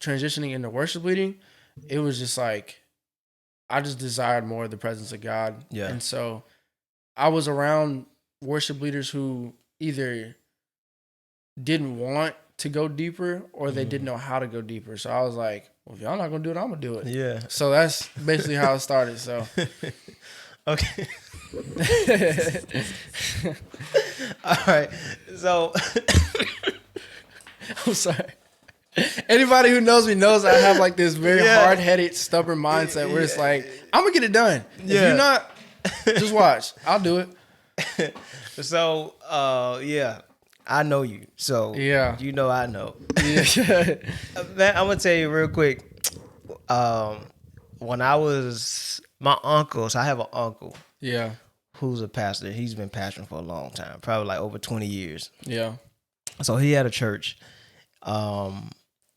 transitioning into worship leading, it was just I just desired more of the presence of God. Yeah. And so I was around worship leaders who either didn't want to go deeper or they didn't know how to go deeper. So I was like, well, if y'all not gonna do it, I'm gonna do it. Yeah. So that's basically how it started. So okay. All right. So I'm sorry. Anybody who knows me knows I have like this very hard-headed, stubborn mindset where it's like, I'm gonna get it done. If you're not, just watch. I'll do it. So, I know you. So, you know I know. Yeah. Man, I'm gonna tell you real quick. When I was my uncle, so I have an uncle. Yeah. Who's a pastor. He's been pastoring for a long time, probably like over 20 years. Yeah. So he had a church.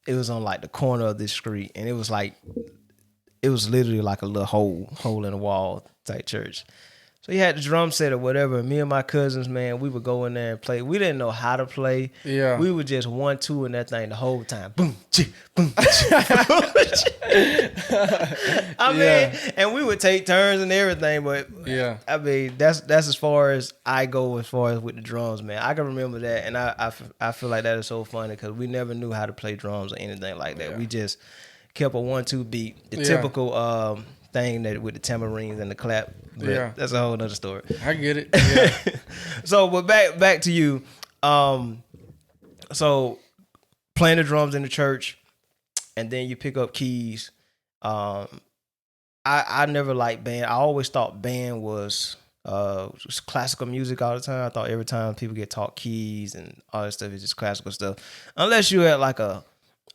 It was on like the corner of this street, and it was literally like a little hole in the wall type church. So he had the drum set or whatever. And me and my cousins, man, we would go in there and play. We didn't know how to play. Yeah. We would just 1-2 in that thing the whole time. Boom, chee, boom, chee. I mean, and we would take turns and everything, but I mean, that's as far as I go as far as with the drums, man. I can remember that, and I feel like that is so funny because we never knew how to play drums or anything like that. We just kept a 1-2 beat, the typical thing that with the tambourines and the clap. But that's a whole nother story. I get it. Yeah. So, but back to you. So playing the drums in the church, and then you pick up keys. I never liked band. I always thought band was just classical music all the time. I thought every time people get taught keys and all that stuff is just classical stuff, unless you at like a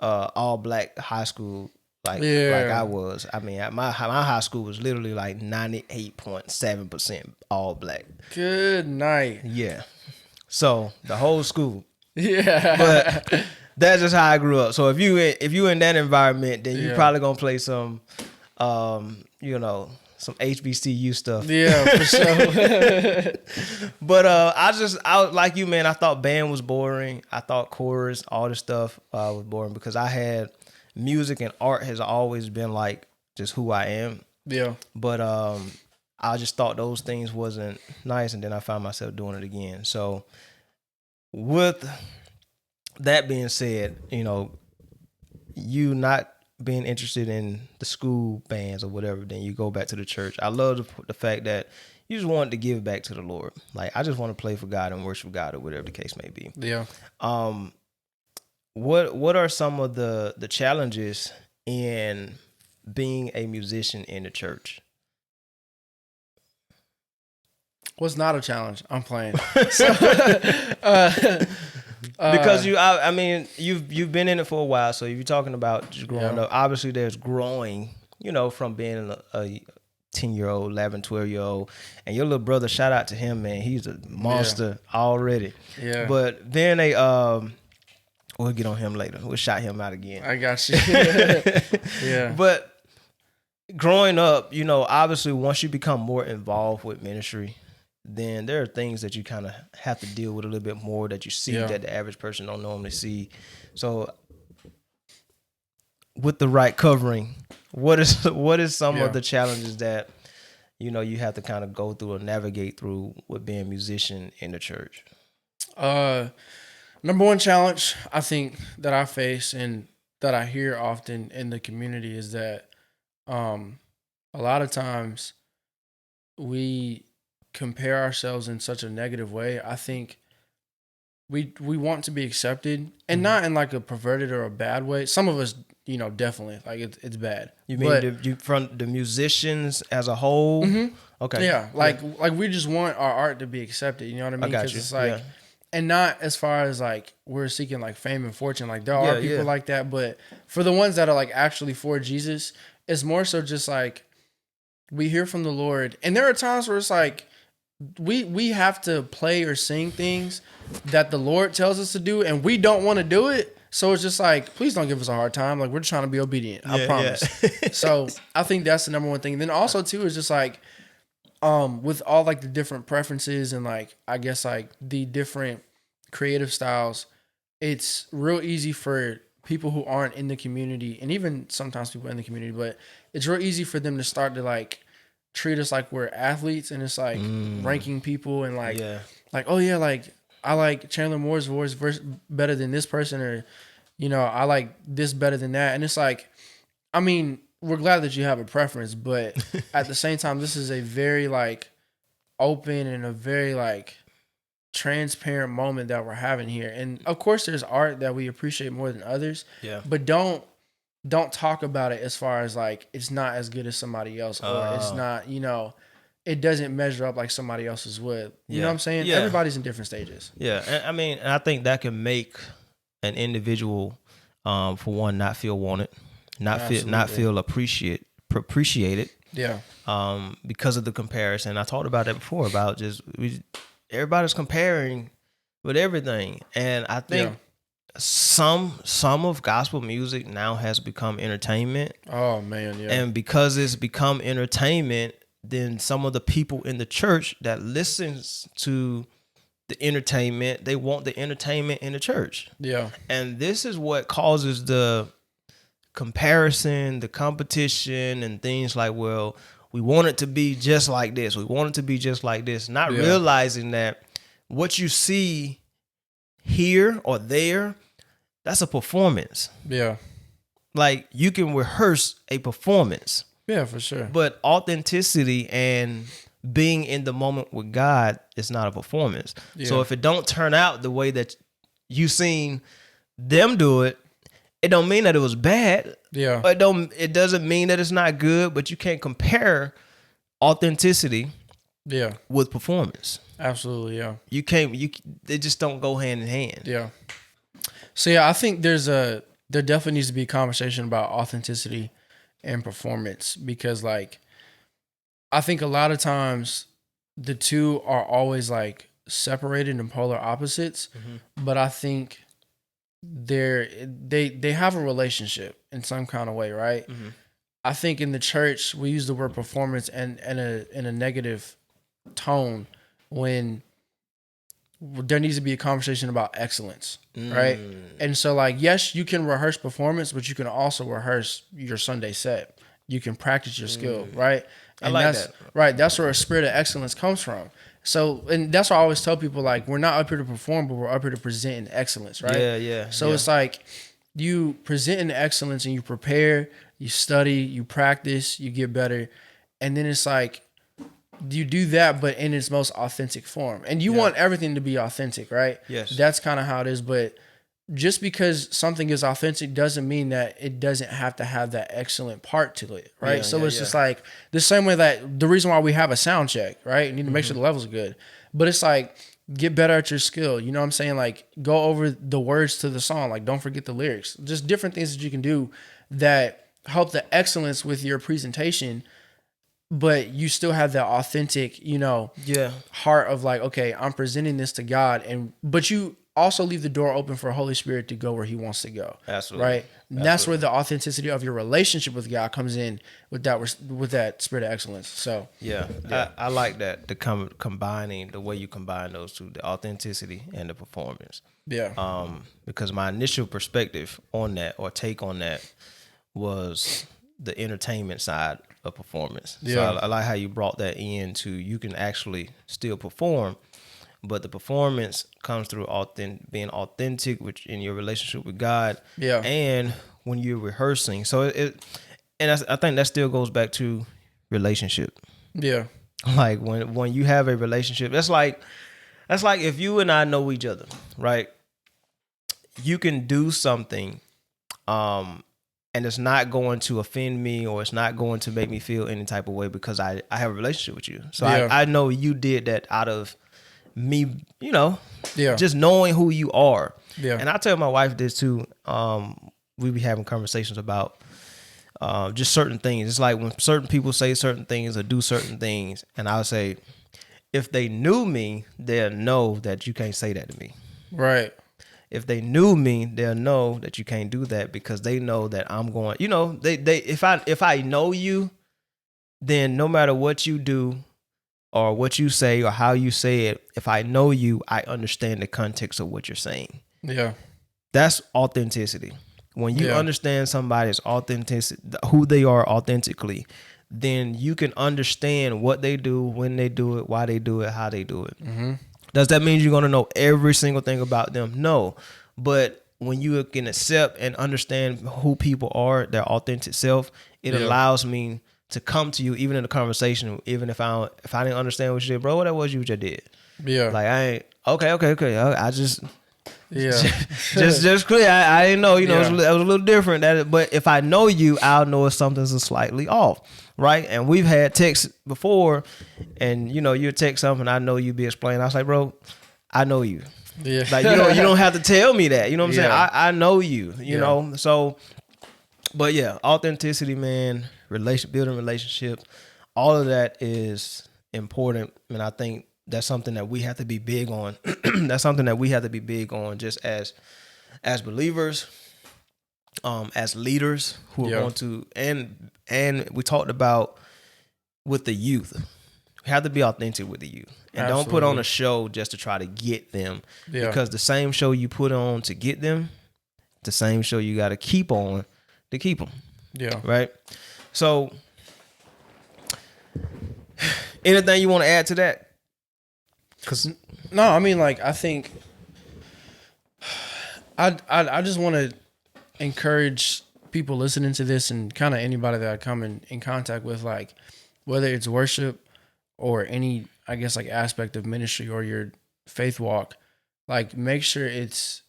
all black high school. Like I was. I mean, my high school was literally like 98.7% all black. Good night. Yeah. So the whole school. Yeah. But that's just how I grew up. So if you in that environment, then you probably gonna play some, some HBCU stuff. Yeah, for sure. But I was like you, man. I thought band was boring. I thought chorus, all this stuff was boring because I had. Music and art has always been like just who I am. Yeah. But I just thought those things wasn't nice, and then I found myself doing it again. So with that being said, you not being interested in the school bands or whatever, then you go back to the church. I love the fact that you just wanted to give back to the Lord. Like I just want to play for God and worship God or whatever the case may be. Yeah. What are some of the challenges in being a musician in the church? What's not a challenge? I'm playing. Because you've been in it for a while, so you're talking about just growing up. Obviously, there's growing, from being a 10-year-old, 11, 12-year-old, and your little brother. Shout out to him, man. He's a monster already. Yeah. But then we'll get on him later. We'll shout him out again. I got you. Yeah. But growing up, obviously once you become more involved with ministry, then there are things that you kind of have to deal with a little bit more that you see that the average person don't normally see. So with the right covering, what is some of the challenges that, you have to kind of go through or navigate through with being a musician in the church? Number one challenge I think that I face and that I hear often in the community is that a lot of times we compare ourselves in such a negative way. I think we want to be accepted, and not in like a perverted or a bad way. Some of us, definitely like it's bad. You mean from the musicians as a whole? Mm-hmm. Okay. Yeah, like we just want our art to be accepted. You know what I mean? Because it's like. And not as far as like we're seeking like fame and fortune. Like there are people like that, but for the ones that are like actually for Jesus, it's more so just like we hear from the Lord. And there are times where it's like we have to play or sing things that the Lord tells us to do, and we don't want to do it. So it's just like, please don't give us a hard time. Like we're just trying to be obedient. I promise. So I think that's the number one thing. And then also too is just like with all like the different preferences and like I guess like the different creative styles, it's real easy for people who aren't in the community, and even sometimes people in the community, but it's real easy for them to start to like treat us like we're athletes, and it's like ranking people and like oh yeah, like I like Chandler Moore's voice better than this person, or, you know, I like this better than that. And it's like, I mean, we're glad that you have a preference, but at the same time, this is a very like open and a very like transparent moment that we're having here. And of course there's art that we appreciate more than others. Yeah. But don't talk about it as far as like it's not as good as somebody else, or it's not, you know, it doesn't measure up like somebody else's would. You know what I'm saying? Yeah. Everybody's in different stages. Yeah. And I mean, I think that can make an individual for one not feel wanted, not feel appreciated. Yeah. Because of the comparison. I talked about that before about just everybody's comparing with everything. And I think some of gospel music now has become entertainment. Oh man, yeah. And because it's become entertainment, then some of the people in the church that listens to the entertainment, they want the entertainment in the church. Yeah. And this is what causes the comparison, the competition, and things like, well, we want it to be just like this. We want it to be just like this. Not realizing that what you see here or there, that's a performance. Yeah. Like you can rehearse a performance. Yeah, for sure. But authenticity and being in the moment with God is not a performance. Yeah. So if it don't turn out the way that you seen them do it, it don't mean that it was bad. Yeah. It doesn't mean that it's not good, but you can't compare authenticity with performance. Absolutely, yeah. They just don't go hand in hand. Yeah. So yeah, I think there definitely needs to be a conversation about authenticity and performance, because like I think a lot of times the two are always like separated and polar opposites, but I think they have a relationship in some kind of way, right? I think in the church we use the word performance and in a negative tone when there needs to be a conversation about excellence, right? And so like, yes, you can rehearse performance, but you can also rehearse your Sunday set. You can practice your skill, right? And I like that. Right. That's where a spirit of excellence comes from. So, and that's why I always tell people, like, we're not up here to perform, but we're up here to present in excellence, right? Yeah. So it's like you present in excellence and you prepare, you study, you practice, you get better. And then it's like, you do that, but in its most authentic form. And you want everything to be authentic, right? Yes. That's kind of how it is. But just because something is authentic doesn't mean that it doesn't have to have that excellent part to it, right? So it's just like the same way that the reason why we have a sound check, right? You need to make sure the levels are good. But it's like, get better at your skill. You know what I'm saying? Like, go over the words to the song. Like, don't forget the lyrics. Just different things that you can do that help the excellence with your presentation, but you still have that authentic, you know, heart of like, okay, I'm presenting this to God, but you also leave the door open for Holy Spirit to go where he wants to go. Absolutely. Right? And that's where the authenticity of your relationship with God comes in with that spirit of excellence. So I like that, combining the way you combine those two, the authenticity and the performance. Yeah. Because my initial perspective on that, or take on that, was the entertainment side of performance. So I like how you brought that into, you can actually still perform, but the performance comes through being authentic in your relationship with God. Yeah. And when you're rehearsing. So I think that still goes back to relationship. Yeah. Like when you have a relationship, that's like if you and I know each other, right? You can do something, and it's not going to offend me, or it's not going to make me feel any type of way, because I have a relationship with you. So I know you did that out of me, you know, just knowing who you are. Yeah. And I tell my wife this too. We be having conversations about just certain things. It's like when certain people say certain things or do certain things, and I'll say, if they knew me, they'll know that you can't say that to me. Right. If they knew me, they'll know that you can't do that, because they know that I'm going, you know, if I know you, then no matter what you do or what you say or how you say it, if I know you, I understand the context of what you're saying. Yeah. That's authenticity. When you understand somebody's authenticity, who they are authentically, then you can understand what they do, when they do it, why they do it, how they do it. Mm-hmm. Does that mean you're going to know every single thing about them? No. But when you can accept and understand who people are, their authentic self, it allows me to come to you, even in a conversation, even if I didn't understand what you did, bro, what that was you just did. Yeah. Like, I ain't, okay. I just, just clear. I didn't know, it was a little different. But if I know you, I'll know if something's slightly off. Right. And we've had texts before, and you text something, I know you be explaining. I was like, bro, I know you. Yeah. Like, you don't have to tell me that. You know what I'm saying? I know you, you know. So, but yeah, authenticity, man, building relationships, all of that is important. And I think that's something that we have to be big on. That's something that we have to be big on just as believers, as leaders who are going to, and we talked about with the youth. We have to be authentic with the youth. And don't put on a show just to try to get them. Yeah. Because the same show you put on to get them, the same show you got to keep on to keep them. Yeah. Right? So, anything you want to add to that? No, I mean, like, I think I just want to encourage people listening to this and kind of anybody that I come in contact with, like, whether it's worship or any, I guess, like, aspect of ministry or your faith walk, like, make sure it's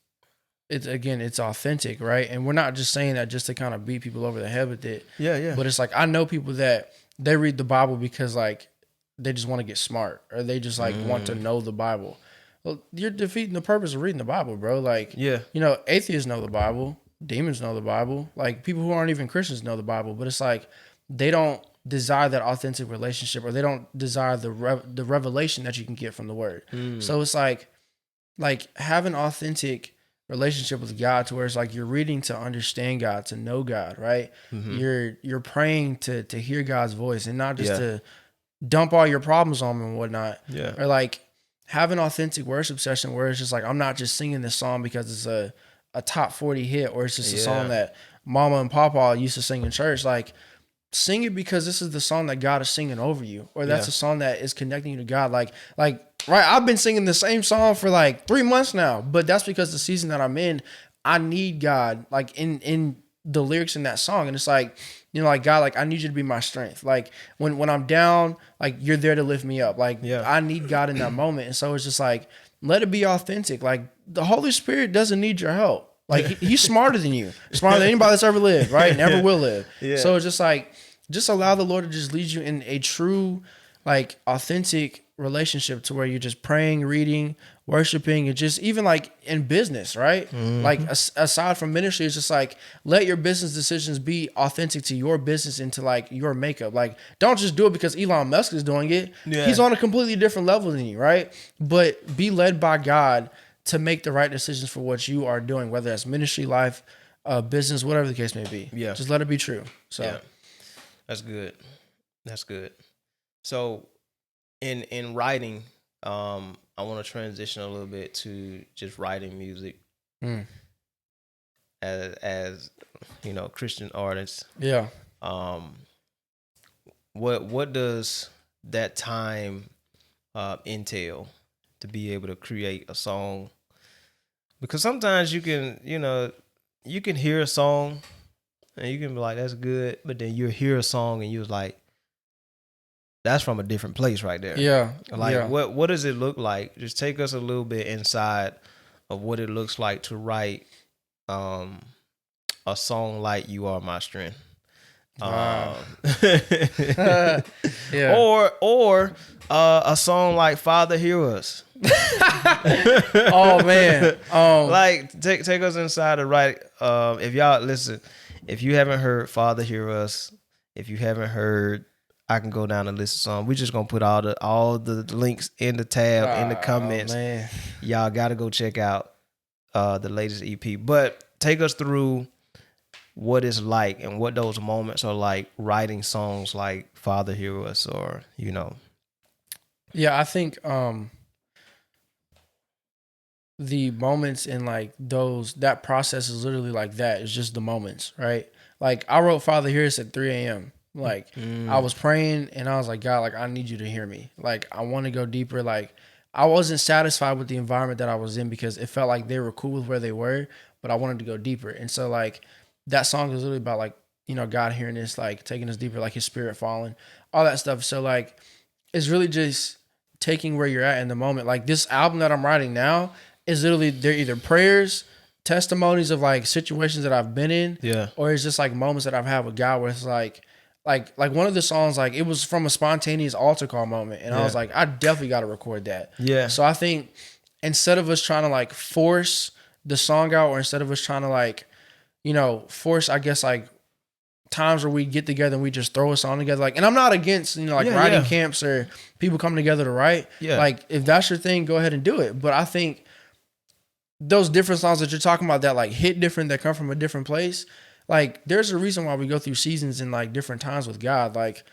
authentic, right? And we're not just saying that just to kind of beat people over the head with it. Yeah. But it's like, I know people that they read the Bible because, like, they just want to get smart, or they just, like, want to know the Bible. Well, you're defeating the purpose of reading the Bible, bro. Like, atheists know the Bible, demons know the Bible, like, people who aren't even Christians know the Bible, but it's like they don't desire that authentic relationship, or they don't desire the revelation that you can get from the Word. So it's like have an authentic relationship with God, to where it's like you're reading to understand God, to know God, right? You're praying to hear God's voice, and not just to dump all your problems on him and whatnot. Yeah. Or like have an authentic worship session where it's just like, I'm not just singing this song because it's a top 40 hit, or it's just a song that mama and papa used to sing in church. Like, sing it because this is the song that God is singing over you, or that's a song that is connecting you to God. Like, right. I've been singing the same song for like 3 months now, but that's because the season that I'm in, I need God, like in the lyrics in that song. And it's like, like, God, like, I need you to be my strength. Like, when I'm down, like, you're there to lift me up. Like, I need God in that moment. And so it's just like, let it be authentic. Like, the Holy Spirit doesn't need your help. Like, he's smarter than you, smarter than anybody that's ever lived, right? Never will live. So it's just like, just allow the Lord to just lead you in a true, like, authentic relationship, to where you're just praying, reading, worshiping, and just even like in business, right? Like, aside from ministry, it's just like, let your business decisions be authentic to your business and to, like, your makeup. Like, don't just do it because Elon Musk is doing it. He's on a completely different level than you, right? But be led by God to make the right decisions for what you are doing, whether that's ministry, life, business, whatever the case may be. Yeah. Just let it be true. So that's good. That's good. So in writing, I want to transition a little bit to just writing music as Christian artists. Yeah. What does that time entail to be able to create a song? Because sometimes you can hear a song and you can be like, that's good, but then you hear a song and you was like, that's from a different place right there. Yeah. Like, what does it look like? Just take us a little bit inside of what it looks like to write a song like "You Are My Strength." Wow. Or a song like "Father Hear Us." Oh man. Like, take us inside to write. If y'all listen, if you haven't heard "Father Hear Us," if you haven't heard, I Can Go Down the list of songs. We're just gonna put all the links in the tab in the comments. Man. Y'all gotta go check out the latest EP. But take us through what it's like and what those moments are like writing songs like "Father Hear Us," or Yeah, I think the moments in like that process is literally like that. It's just the moments, right? Like, I wrote "Father Hear Us" at 3 a.m. Like, I was praying and I was like, God, like, I need you to hear me. Like, I want to go deeper. Like, I wasn't satisfied with the environment that I was in because it felt like they were cool with where they were, but I wanted to go deeper. And so like that song is really about like, you know, God hearing this, like taking us deeper, like his spirit falling, all that stuff. So like, it's really just taking where you're at in the moment. Like this album that I'm writing now is literally, they're either prayers, testimonies of like situations that I've been in, or it's just like moments that I've had with God where it's like one of the songs, like it was from a spontaneous altar call moment. And I was like, I definitely got to record that. Yeah. So I think instead of us trying to like force the song out, or instead of us trying to like, you know, force, I guess like times where we get together and we just throw a song together. Like, and I'm not against, you know, like writing camps or people coming together to write. Yeah. Like if that's your thing, go ahead and do it. But I think those different songs that you're talking about that like hit different, that come from a different place, like there's a reason why we go through seasons and like different times with God. Like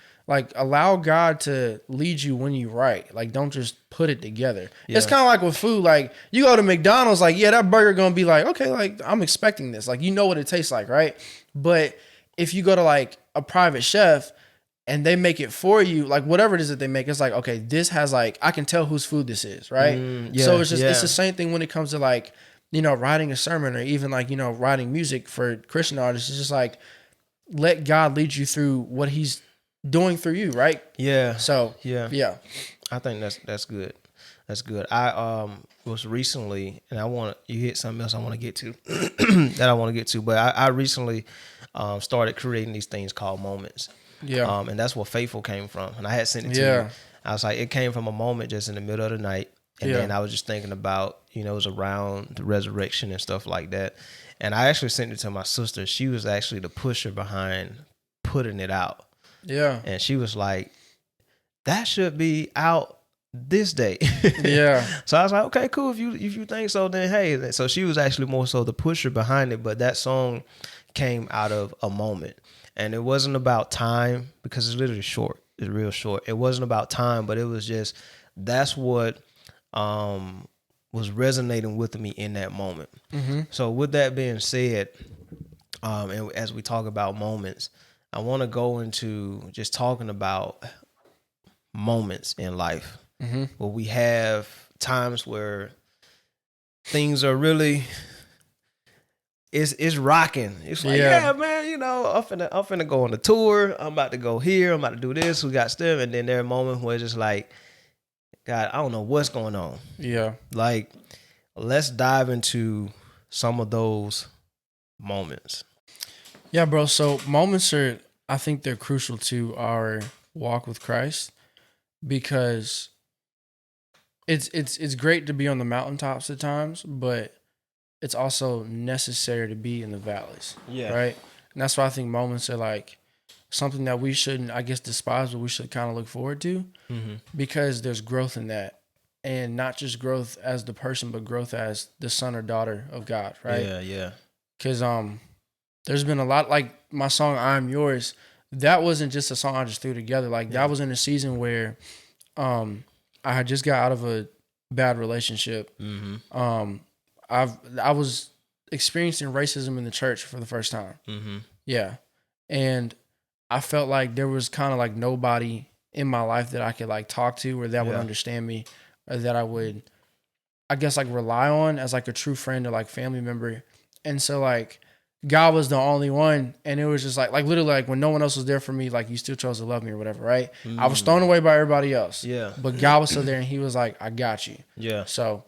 allow God to lead you when you write. Like don't just put it together. Yeah. It's kind of like with food. Like you go to McDonald's, like yeah, that burger gonna be like, okay, like I'm expecting this. Like you know what it tastes like, right? But if you go to like a private chef and they make it for you, like whatever it is that they make, it's like, okay, this has like, I can tell whose food this is, right? So it's just, it's the same thing when it comes to like, you know, writing a sermon or even like, you know, writing music for Christian artists. It's just like, let God lead you through what he's doing through you, right? Yeah. So, yeah. I think that's good. That's good. I was recently, and you hit something else I want to get to, but I recently started creating these things called moments. Yeah. And that's where Faithful came from. And I had sent it to you. I was like, it came from a moment just in the middle of the night. And then I was just thinking about, you know, it was around the resurrection and stuff like that. And I actually sent it to my sister. She was actually the pusher behind putting it out. Yeah. And she was like, that should be out this day. Yeah. So I was like, okay, cool. If you think so, then hey. So she was actually more so the pusher behind it. But that song came out of a moment. And it wasn't about time, because it's literally short. It's real short. It wasn't about time, but it was just, that's what was resonating with me in that moment. Mm-hmm. So with that being said, and as we talk about moments, I want to go into just talking about moments in life, where we have times where things are really, it's rocking. It's like, yeah, man, you know, I'm finna go on a tour. I'm about to go here. I'm about to do this. We got stuff. And then there are moments where it's just like, God, I don't know what's going on. Yeah. Like, let's dive into some of those moments. Yeah, bro. So moments I think they're crucial to our walk with Christ, because it's great to be on the mountaintops at times, but it's also necessary to be in the valleys. Yeah. Right. And that's why I think moments are like something that we shouldn't, I guess, despise, but we should kind of look forward to, because there's growth in that. And not just growth as the person, but growth as the son or daughter of God, right? Yeah, yeah. Because there's been a lot, like my song "I'm Yours." That wasn't just a song I just threw together. Like that was in a season where I had just got out of a bad relationship. I was experiencing racism in the church for the first time. Yeah, and I felt like there was kind of like nobody in my life that I could like talk to, or that would understand me, or that I would, I guess, like rely on as like a true friend or like family member. And so like God was the only one, and it was just like literally like when no one else was there for me, like you still chose to love me or whatever, right? I was thrown away by everybody else. Yeah. But God was still there, and he was like, I got you. Yeah. So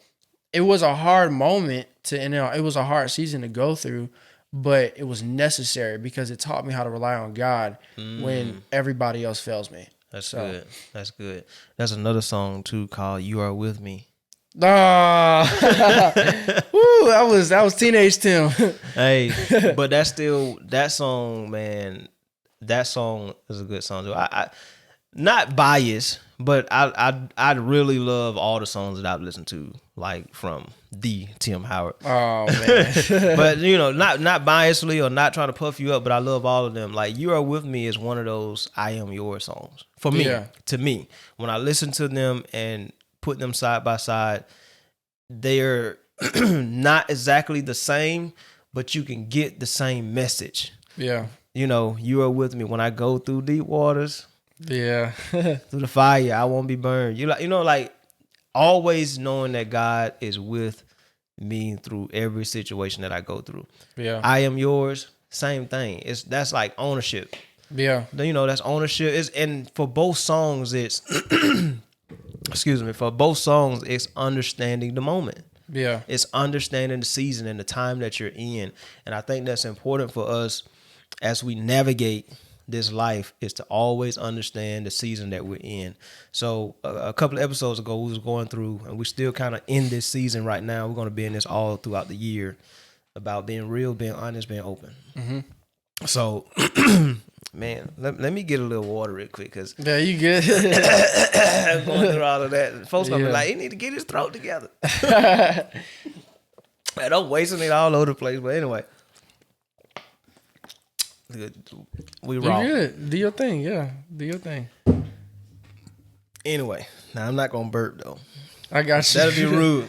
it was a hard moment it was a hard season to go through, but it was necessary because it taught me how to rely on God when everybody else fails me. That's good. That's good. That's another song too called "You Are With Me." Woo, that was teenage Tim. Hey, but that's still, that song, man. That song is a good song too. I not biased, but I really love all the songs that I've listened to, like from the Tim Howard. Oh man. But you know, not biasedly or not trying to puff you up, but I love all of them. Like "You Are With Me" is one of those "I Am Yours" songs for me. Yeah. To me, when I listen to them and put them side by side, they're not exactly the same, but you can get the same message. Yeah. You know, "You are with me when I go through deep waters." Yeah. Through the fire, I won't be burned. You know, like always knowing that God is with me through every situation that I go through. Yeah. I am yours. Same thing. That's like ownership. Yeah. You know, that's ownership. And for both songs, it's excuse me. For both songs, it's understanding the moment. Yeah. It's understanding the season and the time that you're in. And I think that's important for us as we navigate this life, is to always understand the season that we're in. So a couple of episodes ago, we was going through, and we're still kind of in this season right now. We're going to be in this all throughout the year, about being real, being honest, being open. Mm-hmm. So, man, let me get a little water real quick, because yeah, you good. going through all of that, folks gonna be like, he need to get his throat together. I don't wasting it all over the place, but anyway. We raw. You good. Do your thing. Yeah. Do your thing. Anyway, now I'm not gonna burp though. I got you. That'll be rude.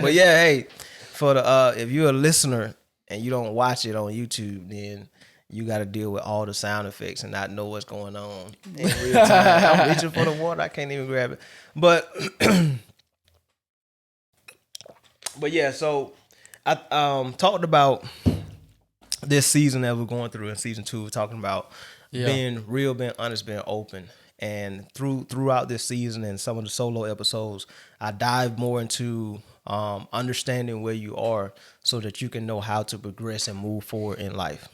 But yeah, hey, for the if you're a listener and you don't watch it on YouTube, then you got to deal with all the sound effects and not know what's going on in real time. I'm reaching for the water. I can't even grab it. But yeah, so I talked about this season that we're going through in season 2. We're talking about being real, being honest, being open. And throughout this season and some of the solo episodes, I dive more into understanding where you are so that you can know how to progress and move forward in life.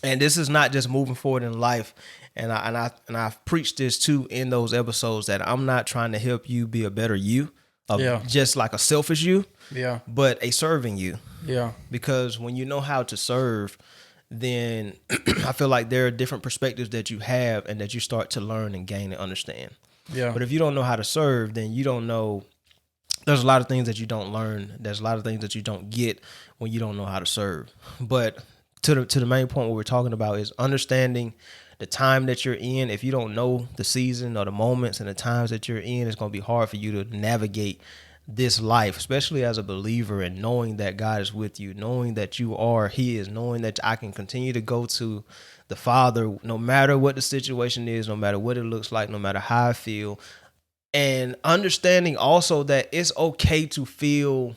And this is not just moving forward in life. And I've preached this too in those episodes, that I'm not trying to help you be a better you, just like a selfish you, but a serving you. Yeah. Because when you know how to serve, then I feel like there are different perspectives that you have and that you start to learn and gain and understand. Yeah. But if you don't know how to serve, then you don't know. There's a lot of things that you don't learn. There's a lot of things that you don't get when you don't know how to serve. But to the main point, what we're talking about is understanding the time that you're in. If you don't know the season or the moments and the times that you're in, it's going to be hard for you to navigate this life, especially as a believer, and knowing that God is with you, knowing that you are His, knowing that I can continue to go to the Father no matter what the situation is, no matter what it looks like, no matter how I feel. And understanding also that it's okay to feel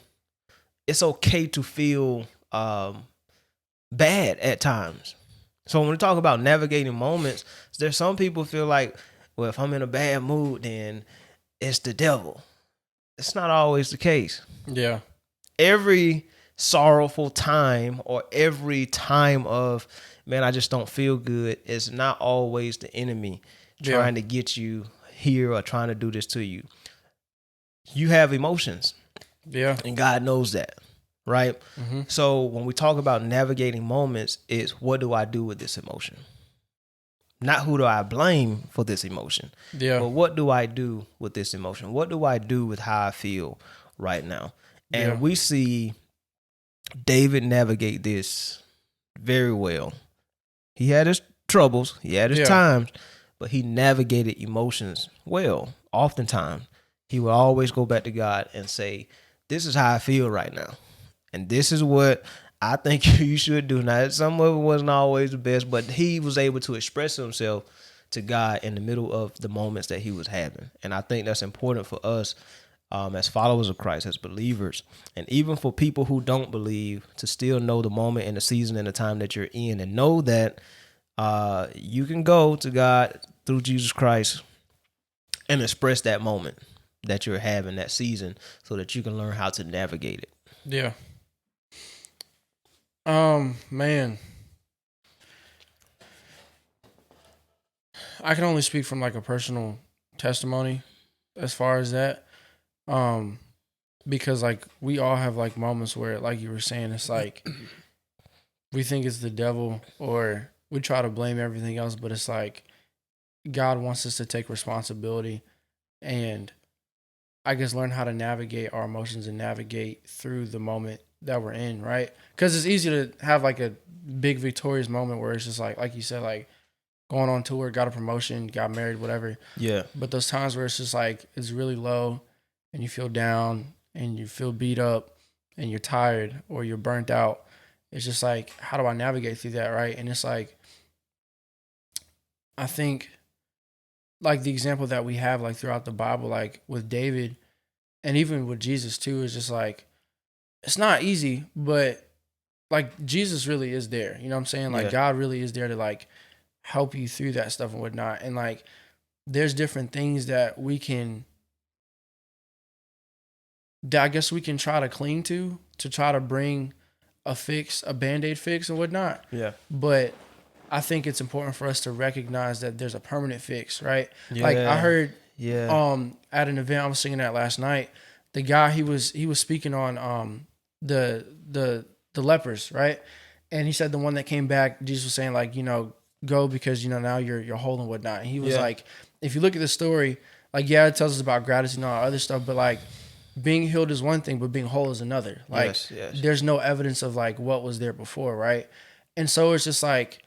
bad at times. So when we talk about navigating moments, there's some people feel like, well, if I'm in a bad mood, then it's the devil. It's not always the case. Yeah. Every sorrowful time, or every time of, man, I just don't feel good, is not always the enemy trying to get you here or trying to do this to you. You have emotions. Yeah. And God knows that. Right? Mm-hmm. So when we talk about navigating moments, it's what do I do with this emotion? Not who do I blame for this emotion, but what do I do with this emotion? What do I do with how I feel right now? And we see David navigate this very well. He had his troubles, he had his times, but he navigated emotions well. Oftentimes, he would always go back to God and say, this is how I feel right now. And this is what I think you should do. Now, some of it wasn't always the best, but he was able to express himself to God in the middle of the moments that he was having. And I think that's important for us as followers of Christ, as believers, and even for people who don't believe, to still know the moment and the season and the time that you're in, and know that you can go to God through Jesus Christ and express that moment that you're having, that season, so that you can learn how to navigate it. Yeah. Man, I can only speak from like a personal testimony as far as that. Because like we all have like moments where, like you were saying, it's like we think it's the devil, or we try to blame everything else, but it's like God wants us to take responsibility and I guess learn how to navigate our emotions and navigate through the moment that we're in, right? Because it's easy to have like a big victorious moment where it's just like you said, like going on tour, got a promotion, got married, whatever. Yeah. But those times where it's just like it's really low and you feel down and you feel beat up and you're tired or you're burnt out, it's just like, how do I navigate through that, right? And it's like, I think like the example that we have like throughout the Bible, like with David, And even with Jesus too, it's just like, it's not easy, but like Jesus really is there. You know what I'm saying? Like God really is there to like help you through that stuff and whatnot. And like, there's different things that I guess we can try to cling to try to bring a fix, a Band-Aid fix and whatnot. Yeah. But I think it's important for us to recognize that there's a permanent fix, right? Yeah. Like I heard at an event I was singing at last night, the guy he was speaking on the lepers, right? And he said the one that came back, Jesus was saying like, go because now you're whole and whatnot. And he was like, if you look at the story, like it tells us about gratitude and all other stuff, but like being healed is one thing, but being whole is another. Like there's no evidence of like what was there before, right? And so it's just like,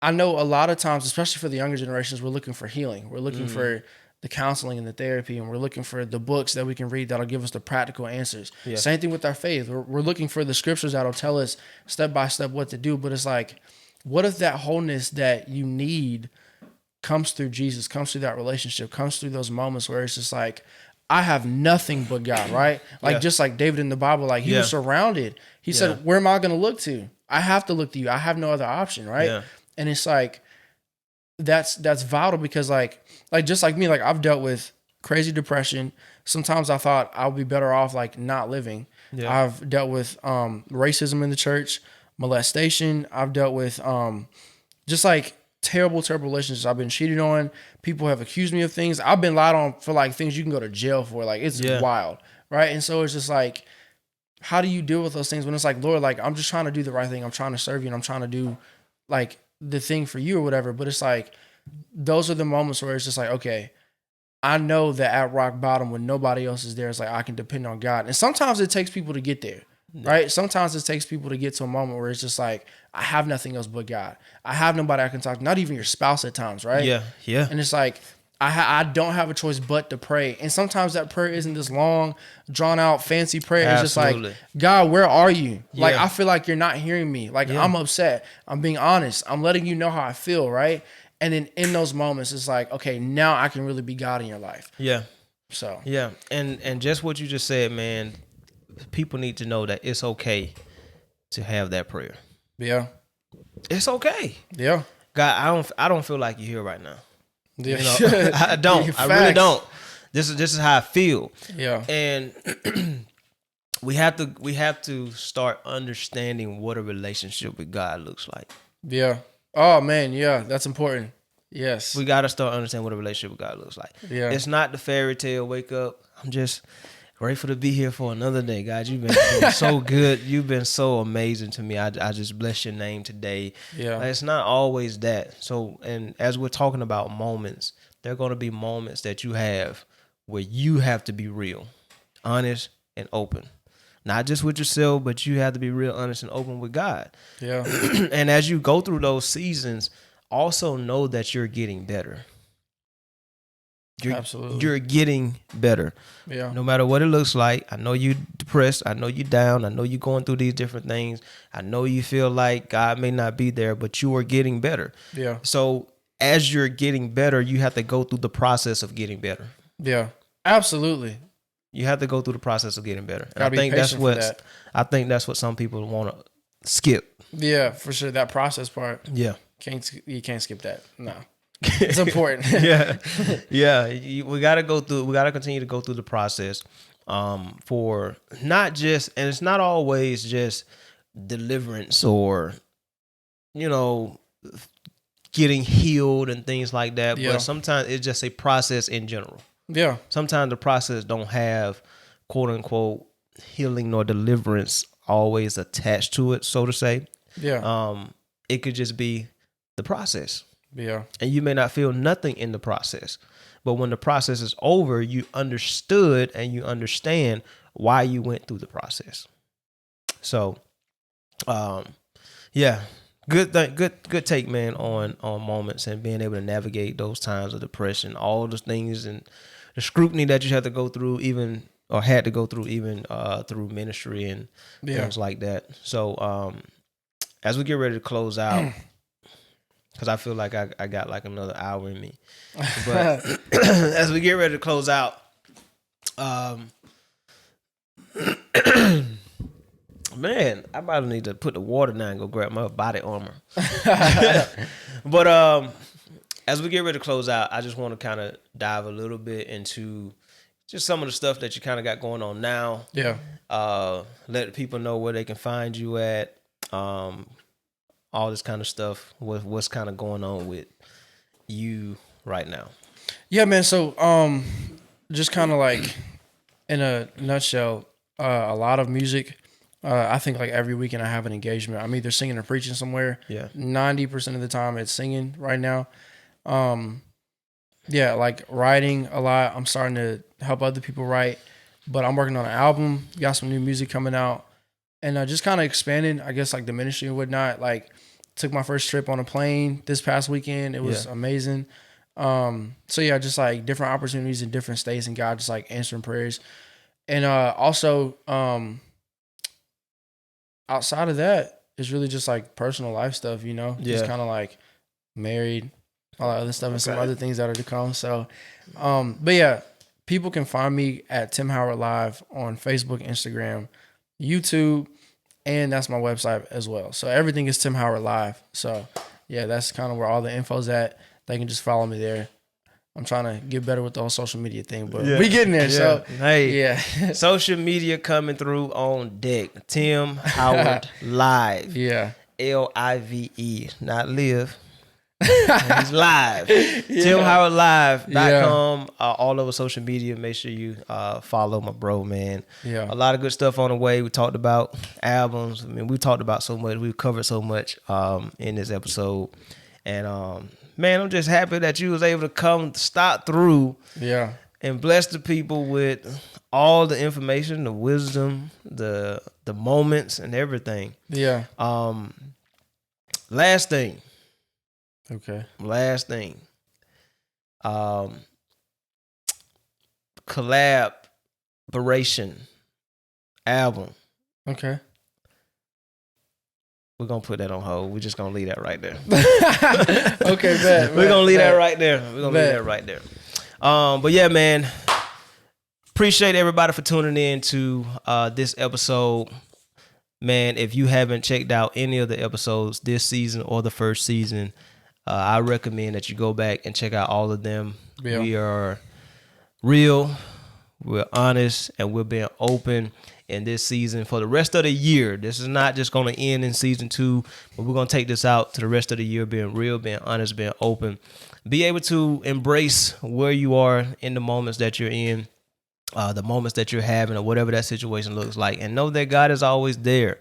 I know a lot of times, especially for the younger generations, we're looking for healing. We're looking for the counseling and the therapy, and we're looking for the books that we can read that'll give us the practical answers. Yeah. Same thing with our faith. We're looking for the scriptures that'll tell us step by step what to do. But it's like, what if that wholeness that you need comes through Jesus, comes through that relationship, comes through those moments where it's just like, I have nothing but God, right? Like just like David in the Bible, like he was surrounded. He said, where am I going to look to? I have to look to you. I have no other option, right? Yeah. And it's like, that's vital because like just like me, like I've dealt with crazy depression. Sometimes I thought I'll be better off like not living. Yeah. I've dealt with racism in the church, molestation. I've dealt with just like terrible relationships. I've been cheated on. People have accused me of things. I've been lied on for like things you can go to jail for. Like it's wild, right? And so it's just like, how do you deal with those things when it's like, Lord, like I'm just trying to do the right thing. I'm trying to serve you and I'm trying to do like the thing for you or whatever. But it's like, those are the moments where it's just like, okay, I know that at rock bottom when nobody else is there, it's like I can depend on God. And sometimes it takes people to get there, right? Sometimes it takes people to get to a moment where it's just like, I have nothing else but God. I have nobody I can talk to, not even your spouse at times, right? Yeah, yeah. And it's like, I don't have a choice but to pray. And sometimes that prayer isn't this long, drawn out, fancy prayer. It's just like, God, where are you? Yeah. Like, I feel like you're not hearing me. Like, I'm upset. I'm being honest. I'm letting you know how I feel, right? And then in those moments, it's like, okay, now I can really be God in your life. Yeah. So. Yeah. And just what you just said, man, people need to know that it's okay to have that prayer. Yeah. It's okay. Yeah. God, I don't feel like you're here right now. Yeah. I don't. I really don't. This is how I feel. Yeah. And we have to start understanding what a relationship with God looks like. Yeah. Oh man, yeah, that's important. Yes. We got to start understanding what a relationship with God looks like. Yeah. It's not the fairy tale wake up. I'm just grateful to be here for another day, God. You've been so good. You've been so amazing to me. I just bless your name today. Yeah. Like, it's not always that. So, and as we're talking about moments, there are going to be moments that you have where you have to be real, honest, and open. Not just with yourself, but you have to be real, honest, and open with God. Yeah. And as you go through those seasons, also know that you're getting better. Absolutely. You're getting better. Yeah. No matter what it looks like. I know you're depressed. I know you're down. I know you're going through these different things. I know you feel like God may not be there, but you are getting better. Yeah. So as you're getting better, you have to go through the process of getting better. Yeah. Absolutely. You have to go through the process of getting better. And I think that's what some people want to skip. Yeah, for sure. That process part. Yeah. You can't skip that. No. It's important. Yeah. We got to continue to go through the process for not just, and it's not always just deliverance or, getting healed and things like that. Yeah. But sometimes it's just a process in general. Yeah. Sometimes the process don't have quote unquote healing nor deliverance always attached to it, so to say. Yeah. It could just be the process. Yeah. And you may not feel nothing in the process. But when the process is over, you understood and you understand why you went through the process. So yeah. Good take, man, on moments and being able to navigate those times of depression, all those things and the scrutiny that you had to go through through ministry and things like that. So as we get ready to close out, because I feel like I got like another hour in me. But as we get ready to close out, Man, I probably need to put the water down and go grab my body armor. But as we get ready to close out, I just want to kind of dive a little bit into just some of the stuff that you kind of got going on now. Yeah. Let people know where they can find you at. All this kind of stuff. What's kind of going on with you right now? Yeah, man. So, just kind of like in a nutshell, a lot of music. I think like every weekend I have an engagement. I'm either singing or preaching somewhere. Yeah. 90% of the time it's singing right now. Yeah, like writing a lot. I'm starting to help other people write, but I'm working on an album. Got some new music coming out, and just kind of expanding, I guess, like the ministry and whatnot. Like, took my first trip on a plane this past weekend. It was amazing. So yeah, just like different opportunities in different states, and God just like answering prayers, and also outside of that, it's really just like personal life stuff, you know, just kind of like married, all that other stuff, and some other things that are to come. So, but yeah, people can find me at Tim Howard Live on Facebook, Instagram, YouTube, and that's my website as well. So everything is Tim Howard Live. So yeah, that's kind of where all the info's at. They can just follow me there. I'm trying to get better with the whole social media thing, but we getting there. So hey, social media coming through on deck. Tim Howard Live. Yeah. LIVE, not live. He's live. TimHowardLive.com. All over social media. Make sure you follow my bro, man. Yeah. A lot of good stuff on the way. We talked about albums. I mean, we talked about so much. We've covered so much in this episode. And man, I'm just happy that you was able to come stop through and bless the people with all the information, the wisdom, the moments and everything. Yeah. Last thing. Okay. Collaboration album. Okay. We're going to put that on hold. We're just going to leave that right there. Okay, bet. We're going to leave that right there. But yeah, man, appreciate everybody for tuning in to this episode. Man, if you haven't checked out any of the episodes this season or the first season, I recommend that you go back and check out all of them. Yeah. We are real, we're honest, and we're being open in this season for the rest of the year. This is not just going to end in season 2, but we're going to take this out to the rest of the year, being real, being honest, being open. Be able to embrace where you are in the moments that you're in, the moments that you're having, or whatever that situation looks like, and know that God is always there.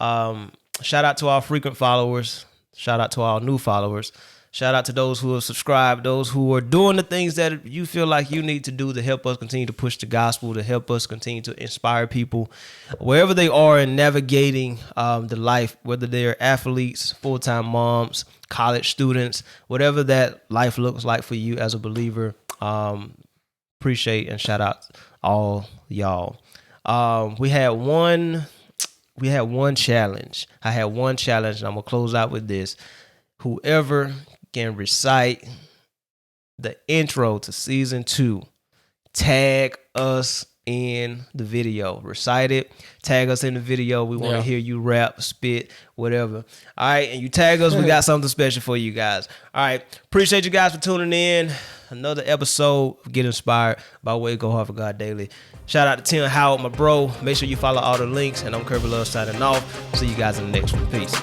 Shout out to our frequent followers. Shout out to our new followers. Shout out to those who have subscribed, those who are doing the things that you feel like you need to do to help us continue to push the gospel, to help us continue to inspire people wherever they are in navigating the life, whether they're athletes, full-time moms, college students, whatever that life looks like for you as a believer. Appreciate and shout out all y'all. We had one challenge. I had one challenge, and I'm gonna close out with this. Whoever can recite the intro to season 2, tag us in the video. Recite it, tag us in the video. We want to hear you rap, spit, whatever. All right, and you tag us, we got something special for you guys. All right, appreciate you guys for tuning in. Another episode of Get Inspired by way Go Hard for God Daily. Shout out to Tim Howard, my bro. Make sure you follow all the links, and I'm Kirby Love signing off. See you guys in the next one. Peace.